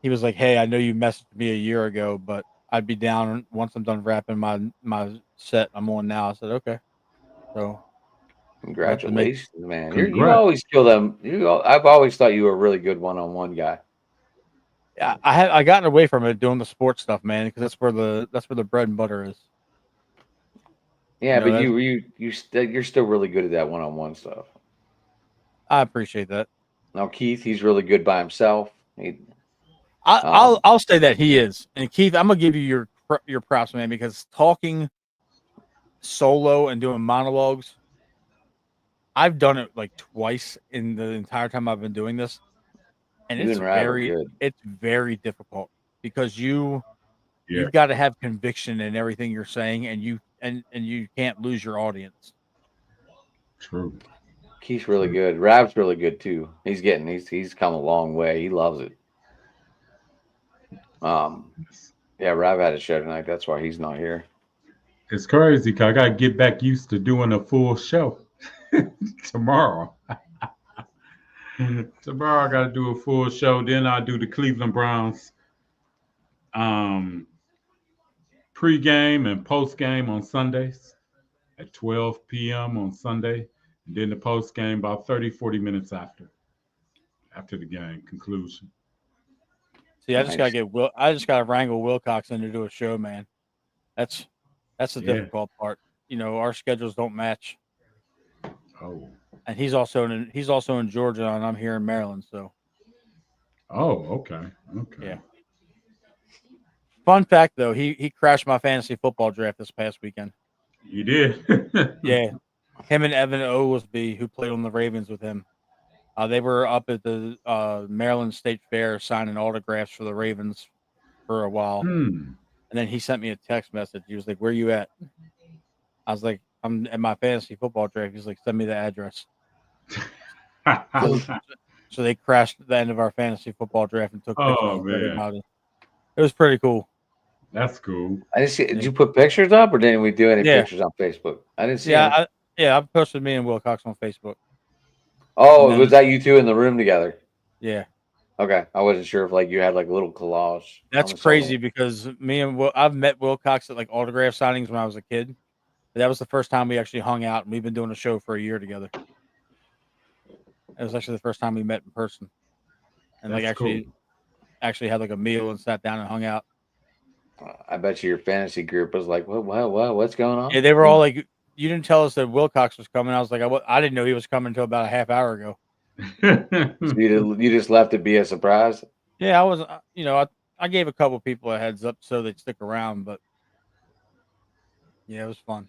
he was like, "Hey, I know you messaged me a year ago, but I'd be down once I'm done wrapping my set I'm on now." I said, "Okay." So we'll have to make. Congratulations, man. You Congrats. always feel them. I've always thought you were a really good one-on-one guy. I gotten away from it doing the sports stuff, man, because that's where the bread and butter is. Yeah, You know, but that's- you're still really good at that one-on-one stuff. I appreciate that. Now Keith, he's really good by himself. I'll say that he is. And Keith, I'm gonna give you your props, man, because talking solo and doing monologues, I've done it like twice in the entire time I've been doing this, and You and Rav are good. it's very difficult because Yeah. you've got to have conviction in everything you're saying, and you can't lose your audience. True. Keith's really good. Rav's really good too. He's come a long way. He loves it. Yeah, Rav had a show tonight. That's why he's not here. It's crazy because I got to get back used to doing a full show tomorrow. Tomorrow I got to do a full show. Then I'll do the Cleveland Browns pregame and postgame on Sundays at 12 p.m. on Sunday. And then the postgame about 30, 40 minutes after the game conclusion. See, I just gotta wrangle Wilcox in to do a show, man. That's the difficult part. You know, our schedules don't match. Oh. And he's also in Georgia, and I'm here in Maryland. So. Oh, okay. Yeah. Fun fact, though, he crashed my fantasy football draft this past weekend. You did? Yeah. Him and Evan Oglesby, who played on the Ravens with him, they were up at the Maryland State Fair signing autographs for the Ravens for a while. And then he sent me a text message. He was like, "Where you at?" I was like, "I'm at my fantasy football draft." He's like, "Send me the address." So they crashed at the end of our fantasy football draft and took pictures of everybody. It was pretty cool. That's cool. I didn't see. Did you put pictures up, or didn't we do any pictures on Facebook? I didn't see. Yeah, I posted me and Wilcox on Facebook. Oh, was that you two in the room together? Yeah. Okay, I wasn't sure if like you had like a little collage. That's crazy because I've met Wilcox at like autograph signings when I was a kid. But that was the first time we actually hung out, and we've been doing a show for a year together. It was actually the first time we met in person, and That's like actually had like a meal and sat down and hung out. I bet you your fantasy group was like, what's going on? Yeah, they were all like, "You didn't tell us that Wilcox was coming." I was like, I didn't know he was coming until about a half hour ago. So you just left it be a surprise? Yeah, I was. I gave a couple people a heads up so they'd stick around, but yeah, it was fun.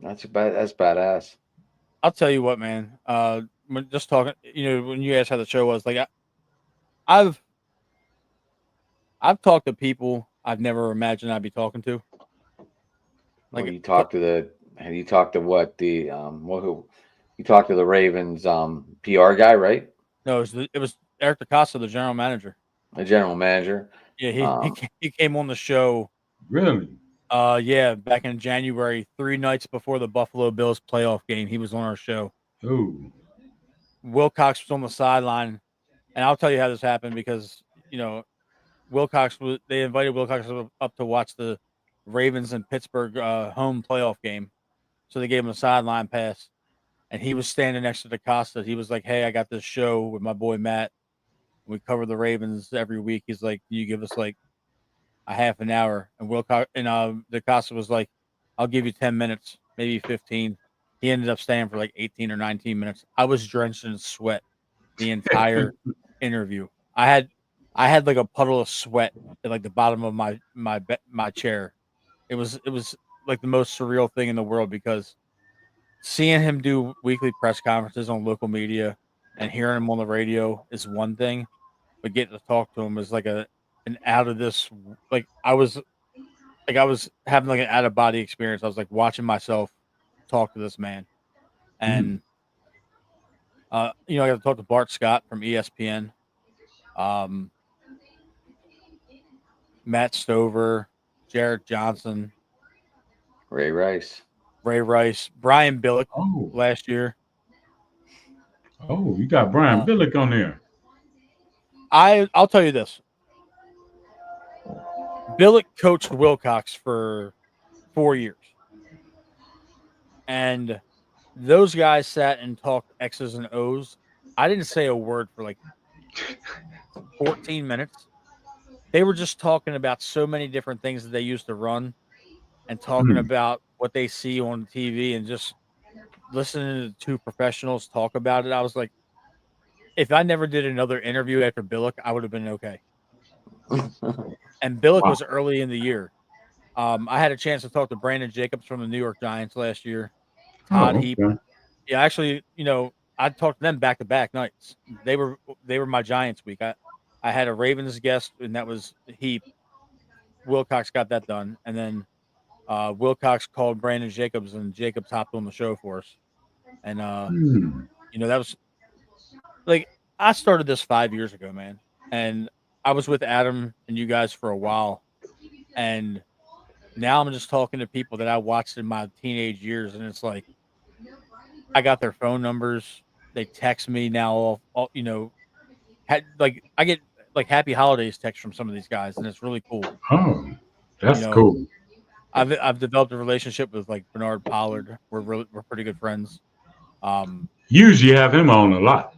That's badass. I'll tell you what, man. Just talking, when you asked how the show was, like, I've talked to people I've never imagined I'd be talking to. Like, you talked to what you talked to the Ravens PR guy, right? No, it was Eric DeCosta, the general manager. The general manager. Yeah, he came on the show. Really? Yeah, back in January, 3 nights before the Buffalo Bills playoff game, he was on our show. Ooh. Wilcox was on the sideline, and I'll tell you how this happened because they invited Wilcox up to watch the Ravens and Pittsburgh home playoff game, so they gave him a sideline pass, and he was standing next to DeCosta. He was like, "Hey, I got this show with my boy Matt. We cover the Ravens every week." He's like, "Can you give us like a half an hour?" And DeCosta was like, "I'll give you 10 minutes, maybe 15." He ended up staying for like 18 or 19 minutes. I was drenched in sweat the entire interview. I had like a puddle of sweat at like the bottom of my chair. It was like the most surreal thing in the world because seeing him do weekly press conferences on local media and hearing him on the radio is one thing, but getting to talk to him is like an out of this, like I was having like an out of body experience. I was like watching myself talk to this man, and I got to talk to Bart Scott from ESPN, Matt Stover, Jarrett Johnson, Ray Rice, Brian Billick last year. Oh, you got Brian Billick on there. I'll tell you this. Billick coached Wilcox for 4 years. And those guys sat and talked X's and O's. I didn't say a word for like 14 minutes. They were just talking about so many different things that they used to run and talking about what they see on TV and just listening to two professionals talk about it. I was like, if I never did another interview after Billick, I would have been okay. And Billick was early in the year. I had a chance to talk to Brandon Jacobs from the New York Giants last year. Todd Heap. Yeah, actually, I talked to them back to back nights. They were my Giants week. I had a Ravens guest, and that was Heap. Wilcox got that done, and then Wilcox called Brandon Jacobs, and Jacobs hopped on the show for us. And that was like I started this 5 years ago, man, and I was with Adam and you guys for a while, and now I'm just talking to people that I watched in my teenage years, and it's like I got their phone numbers. They text me now. I get like happy holidays text from some of these guys, and it's really cool. Oh, that's cool. I've developed a relationship with like Bernard Pollard. We're pretty good friends. Usually have him on a lot.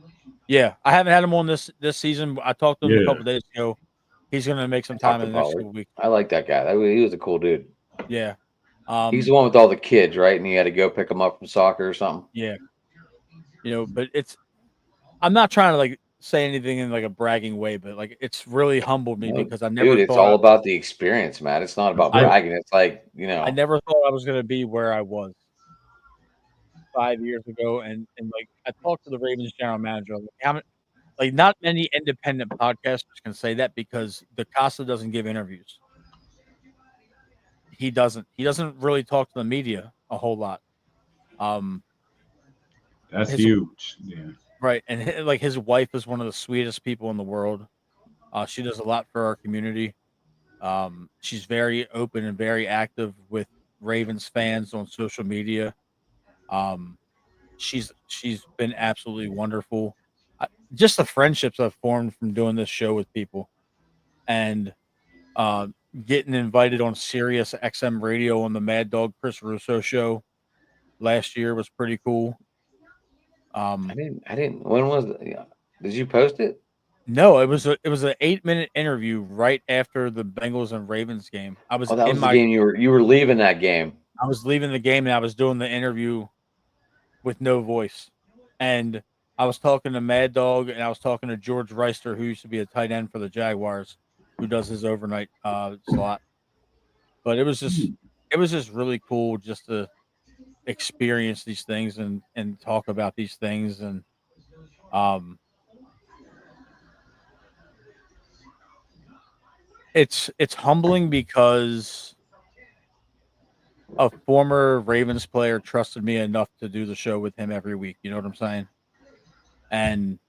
Yeah, I haven't had him on this season. I talked to him a couple days ago. He's going to make some time in the next couple weeks. I like that guy. He was a cool dude. Yeah. He's the one with all the kids, right? And he had to go pick them up from soccer or something. Yeah. But I'm not trying to like say anything in like a bragging way, but like it's really humbled me because I never. Dude, it's all about the experience, man. It's not about bragging. It's like I never thought I was going to be where I was 5 years ago, and like I talked to the Ravens general manager. Like not many independent podcasters can say that because DaCosta doesn't give interviews. He doesn't really talk to the media a whole lot. That's huge. Yeah. Right. And like his wife is one of the sweetest people in the world. She does a lot for our community. She's very open and very active with Ravens fans on social media. She's been absolutely wonderful. Just the friendships I've formed from doing this show with people, and getting invited on Sirius XM radio on the Mad Dog Chris Russo show last year was pretty cool. I didn't. When was it? Did you post it? No, it was an 8-minute interview right after the Bengals and Ravens game. I was that was the game you were leaving that game. I was leaving the game and I was doing the interview with no voice, and I was talking to Mad Dog and I was talking to George Reister, who used to be a tight end for the Jaguars, who does his overnight slot. But it was just really cool just to experience these things and talk about these things, and it's humbling because a former Ravens player trusted me enough to do the show with him every week. You know what I'm saying? And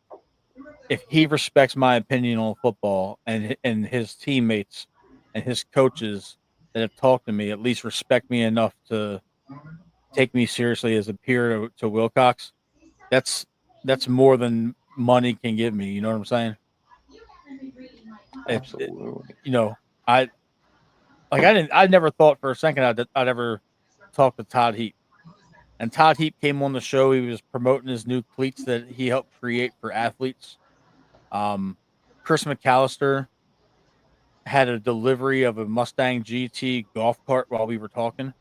if he respects my opinion on football, and his teammates and his coaches that have talked to me at least respect me enough to take me seriously as a peer to Wilcox, that's more than money can give me. You know what I'm saying? Absolutely. I never thought for a second I'd ever talk to Todd Heap. And Todd Heap came on the show. He was promoting his new cleats that he helped create for athletes. Chris McAllister had a delivery of a Mustang GT golf cart while we were talking,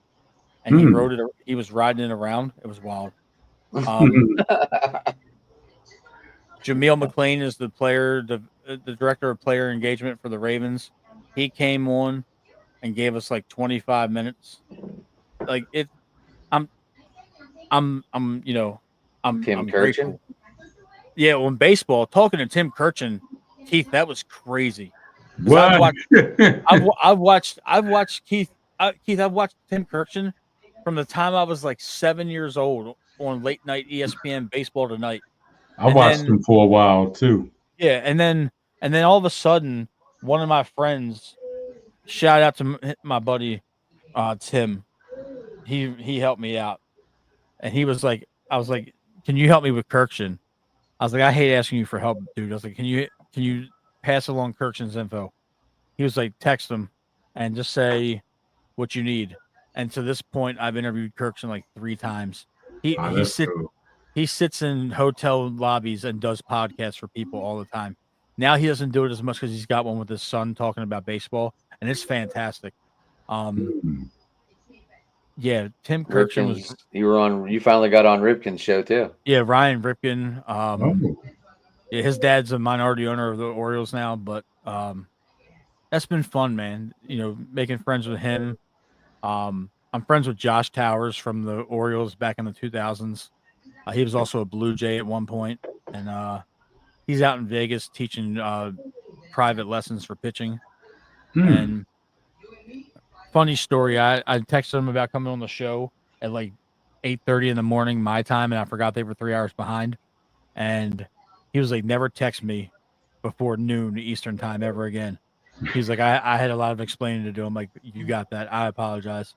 and he rode it. He was riding it around. It was wild. Jameel McLean is the director of player engagement for the Ravens. He came on and gave us like 25 minutes. Like it, I'm Tim Kirchin. Grateful. Yeah, on baseball, talking to Tim Kirchin, Keith, that was crazy. What? I've watched Keith. I've watched Tim Kirchin from the time I was like 7 years old on late night ESPN Baseball Tonight. I watched him for a while too. Yeah, and then all of a sudden, one of my friends, shout out to my buddy Tim, he helped me out, and he was like, I was like, can you help me with Kirkshin? I was like, I hate asking you for help, dude. I was like, can you pass along Kirkson's info? He was like, text him and just say what you need. And to this point, I've interviewed Kirkson like 3 times. That's cool. He sits in hotel lobbies and does podcasts for people all the time. Now he doesn't do it as much because he's got one with his son talking about baseball, and it's fantastic. Yeah, Tim Kirkson was. You finally got on Ripken's show too. Yeah, Ryan Ripken. Yeah, his dad's a minority owner of the Orioles now, but that's been fun, man. You know, making friends with him. I'm friends with Josh Towers from the Orioles back in the 2000s. He was also a Blue Jay at one point, and he's out in Vegas teaching private lessons for pitching. And funny story, I texted him about coming on the show at like 8:30 in the morning my time, and I forgot they were 3 hours behind. And he was like, never text me before noon Eastern time ever again. He's like, I had a lot of explaining to do. I'm like, you got that. I apologize.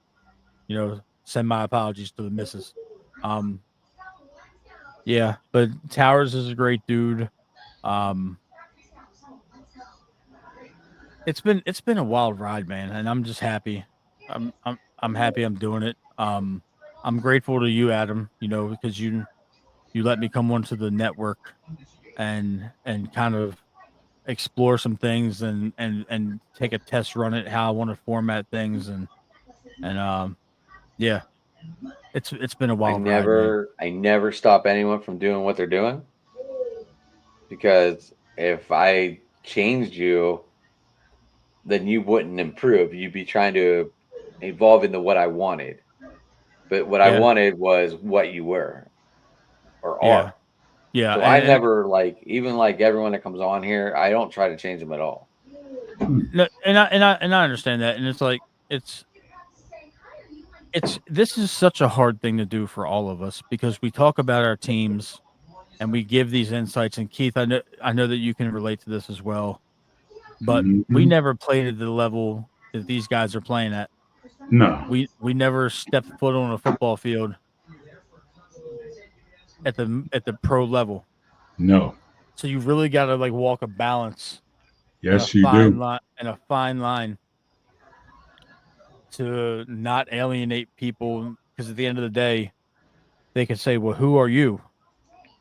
You know, send my apologies to the missus. Yeah, but Towers is a great dude. It's been a wild ride, man, and I'm just happy. I'm happy I'm doing it. I'm grateful to you, Adam, you know, because you let me come onto the network and kind of explore some things and take a test run at how I want to format things and yeah. It's been a wild ride. I never stop anyone from doing what they're doing, because if I changed you, then you wouldn't improve. You'd be trying to evolve into what I wanted. But what I wanted was what you were or are. Yeah. So I never even everyone that comes on here, I don't try to change them at all. No, and I understand that, and it's like this is such a hard thing to do for all of us, because we talk about our teams and we give these insights. And Keith, I know that you can relate to this as well, but we never played at the level that these guys are playing at. No, we never stepped foot on a football field at the pro level. No. So you really got to walk a balance. Yes, you do. And a fine line to not alienate people, because at the end of the day, they can say, well, who are you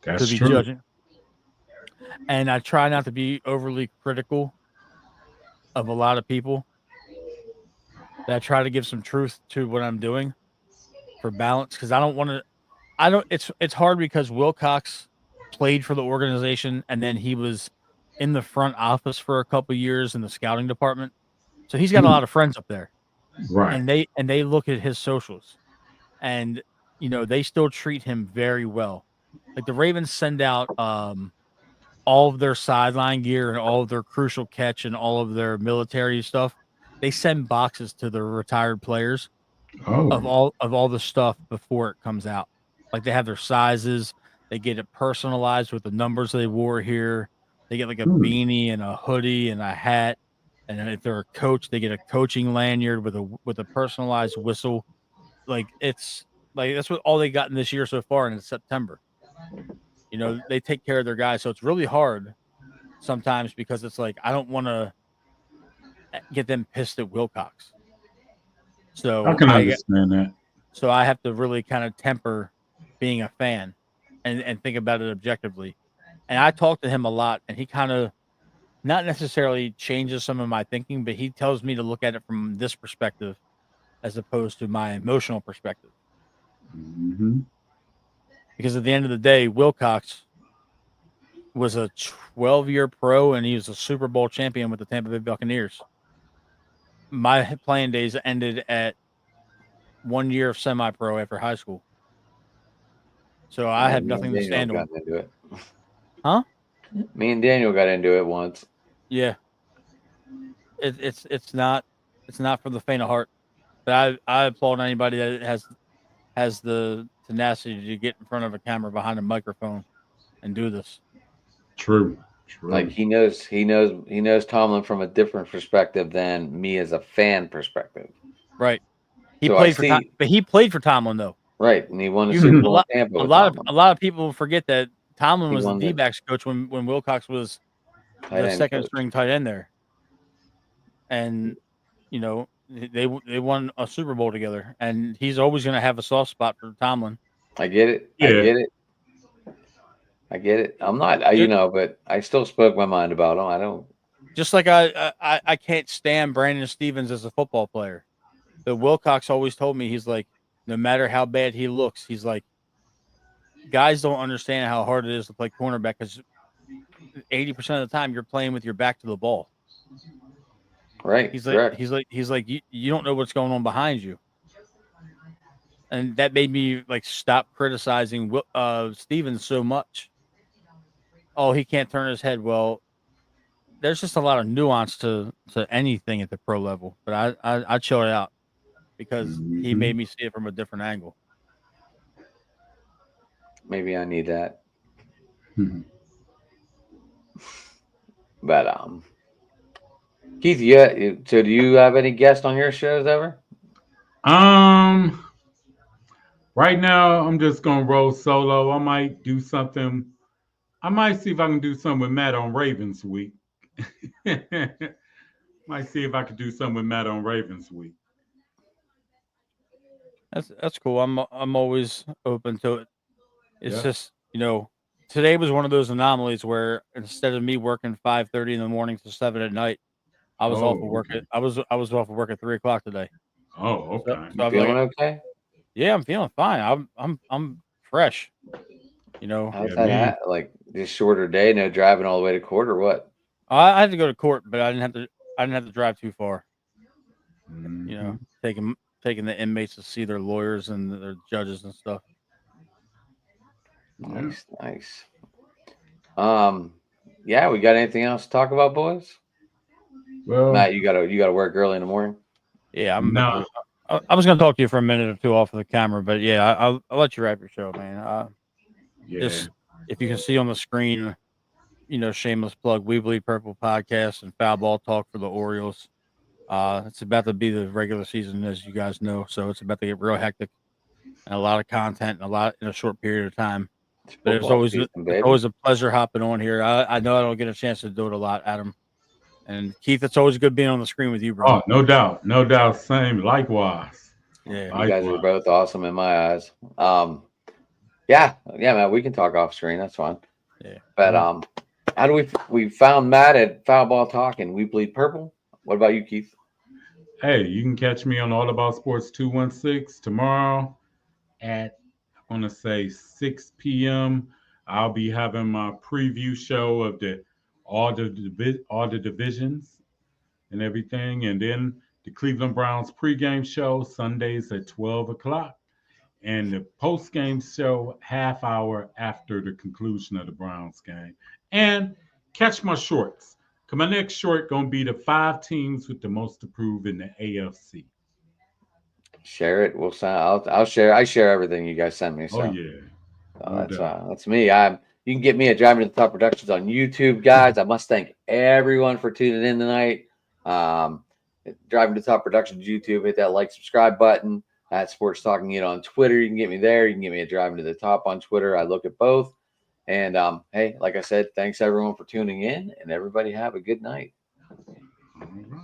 That's to be true. judging? And I try not to be overly critical of a lot of people. That I try to give some truth to what I'm doing for balance, because I don't want to. It's hard because Wilcox played for the organization, and then he was in the front office for a couple of years in the scouting department. So he's got a lot of friends up there. Right. And they look at his socials, and they still treat him very well. Like the Ravens send out all of their sideline gear and all of their crucial catch and all of their military stuff. They send boxes to their retired players of all the stuff before it comes out. Like they have their sizes, they get it personalized with the numbers they wore here. They get like a beanie and a hoodie and a hat. And then if they're a coach, they get a coaching lanyard with a personalized whistle. Like it's like that's what all they gotten this year so far, and it's September. They take care of their guys, so it's really hard sometimes, because it's like I don't want to get them pissed at Wilcox. So I can understand that. So I have to really kind of temper being a fan and think about it objectively. And I talk to him a lot, and he kind of not necessarily changes some of my thinking, but he tells me to look at it from this perspective as opposed to my emotional perspective. Because at the end of the day, Wilcox was a 12-year pro, and he was a Super Bowl champion with the Tampa Bay Buccaneers. My playing days ended at 1 year of semi-pro after high school. So I have nothing to stand on. Huh? Me and Daniel got into it once. Yeah. It's not for the faint of heart. But I applaud anybody that has the tenacity to get in front of a camera behind a microphone and do this. True. Like he knows Tomlin from a different perspective than me as a fan perspective. Right. He played for Tomlin though. Right, and he won a Super Bowl in Tampa. A lot of people forget that Tomlin He was the won the D-backs coach when Wilcox was tight the end second coach. string tight end there, and you know they won a Super Bowl together, and he's always going to have a soft spot for Tomlin. I get it. Yeah. I get it. I get it. I'm not, you know, but I still spoke my mind about him. I don't. Just like I can't stand Brandon Stevens as a football player. But Wilcox always told me, he's like, no matter how bad he looks, he's like, guys don't understand how hard it is to play cornerback because 80% of the time you're playing with your back to the ball. Right. He's like, you don't know what's going on behind you. And that made me like stop criticizing Stevens so much. Oh, he can't turn his head. Well, there's just a lot of nuance to anything at the pro level. But I chill it out because he made me see it from a different angle. Maybe I need that. Mhm. But Keith, yeah. So do you have any guests on your shows ever? Right now I'm just gonna roll solo. I might do something. I might see if I can do something with Matt on Ravens Week. Might see if I could do something with Matt on Ravens Week. That's cool. I'm always open to it. It's Yeah. just, you know, today was one of those anomalies where instead of me working 5:30 in the morning to 7 at night, I was off of work okay. at I was off of work at 3 o'clock today. Oh, So, okay. You I'm feeling like, okay? yeah, I'm feeling fine. I'm fresh. You know, How's Yeah, that like just shorter day, no driving all the way to court or what? I had to go to court, but I didn't have to drive too far. You know, Mhm. taking the inmates to see their lawyers and their judges and stuff. Yeah. Nice, nice. Yeah, we got anything else to talk about, boys? Well, Matt, you gotta work early in the morning. Yeah, I'm about no. to. I was going to talk to you for a minute or two off of the camera, but yeah, I'll let you wrap your show, man. Yeah. Just if you can see on the screen, you know, shameless plug, We Bleed Purple podcast and Foul Ball Talk for the Orioles. It's about to be the regular season, as you guys know, so it's about to get real hectic and a lot of content and a lot in a short period of time. It's But it's football always season, it's baby. always a pleasure hopping on here. I know I don't get a chance to do it a lot, Adam and Keith. It's always good being on the screen with you, bro. Oh, no doubt. No doubt. Same. Likewise. Yeah. You guys are Likewise. both awesome in my eyes. Yeah, man, we can talk off screen. That's fine. Yeah. But how do we found Matt at Foul Ball Talk and We Bleed Purple? What about you, Keith? Hey, you can catch me on All About Sports 216 tomorrow at, I want to say, 6 p.m. I'll be having my preview show of all the divisions and everything, and then the Cleveland Browns pregame show Sundays at 12 o'clock, and the postgame show half hour after the conclusion of the Browns game. And catch my shorts. Cause my next short gonna be the 5 teams with the most to prove in the AFC. Share it. We'll send. I'll share. I share everything you guys send me. So Oh yeah, no doubt. that's me. You can get me at Driving to the Top Productions on YouTube, guys. I must thank everyone for tuning in tonight. Driving to the Top Productions YouTube. Hit that like, subscribe button. At Sports Talking It on Twitter. You can get me there. You can get me at Driving to the Top on Twitter. I look at both. And hey, like I said, thanks everyone for tuning in, and everybody have a good night. All right.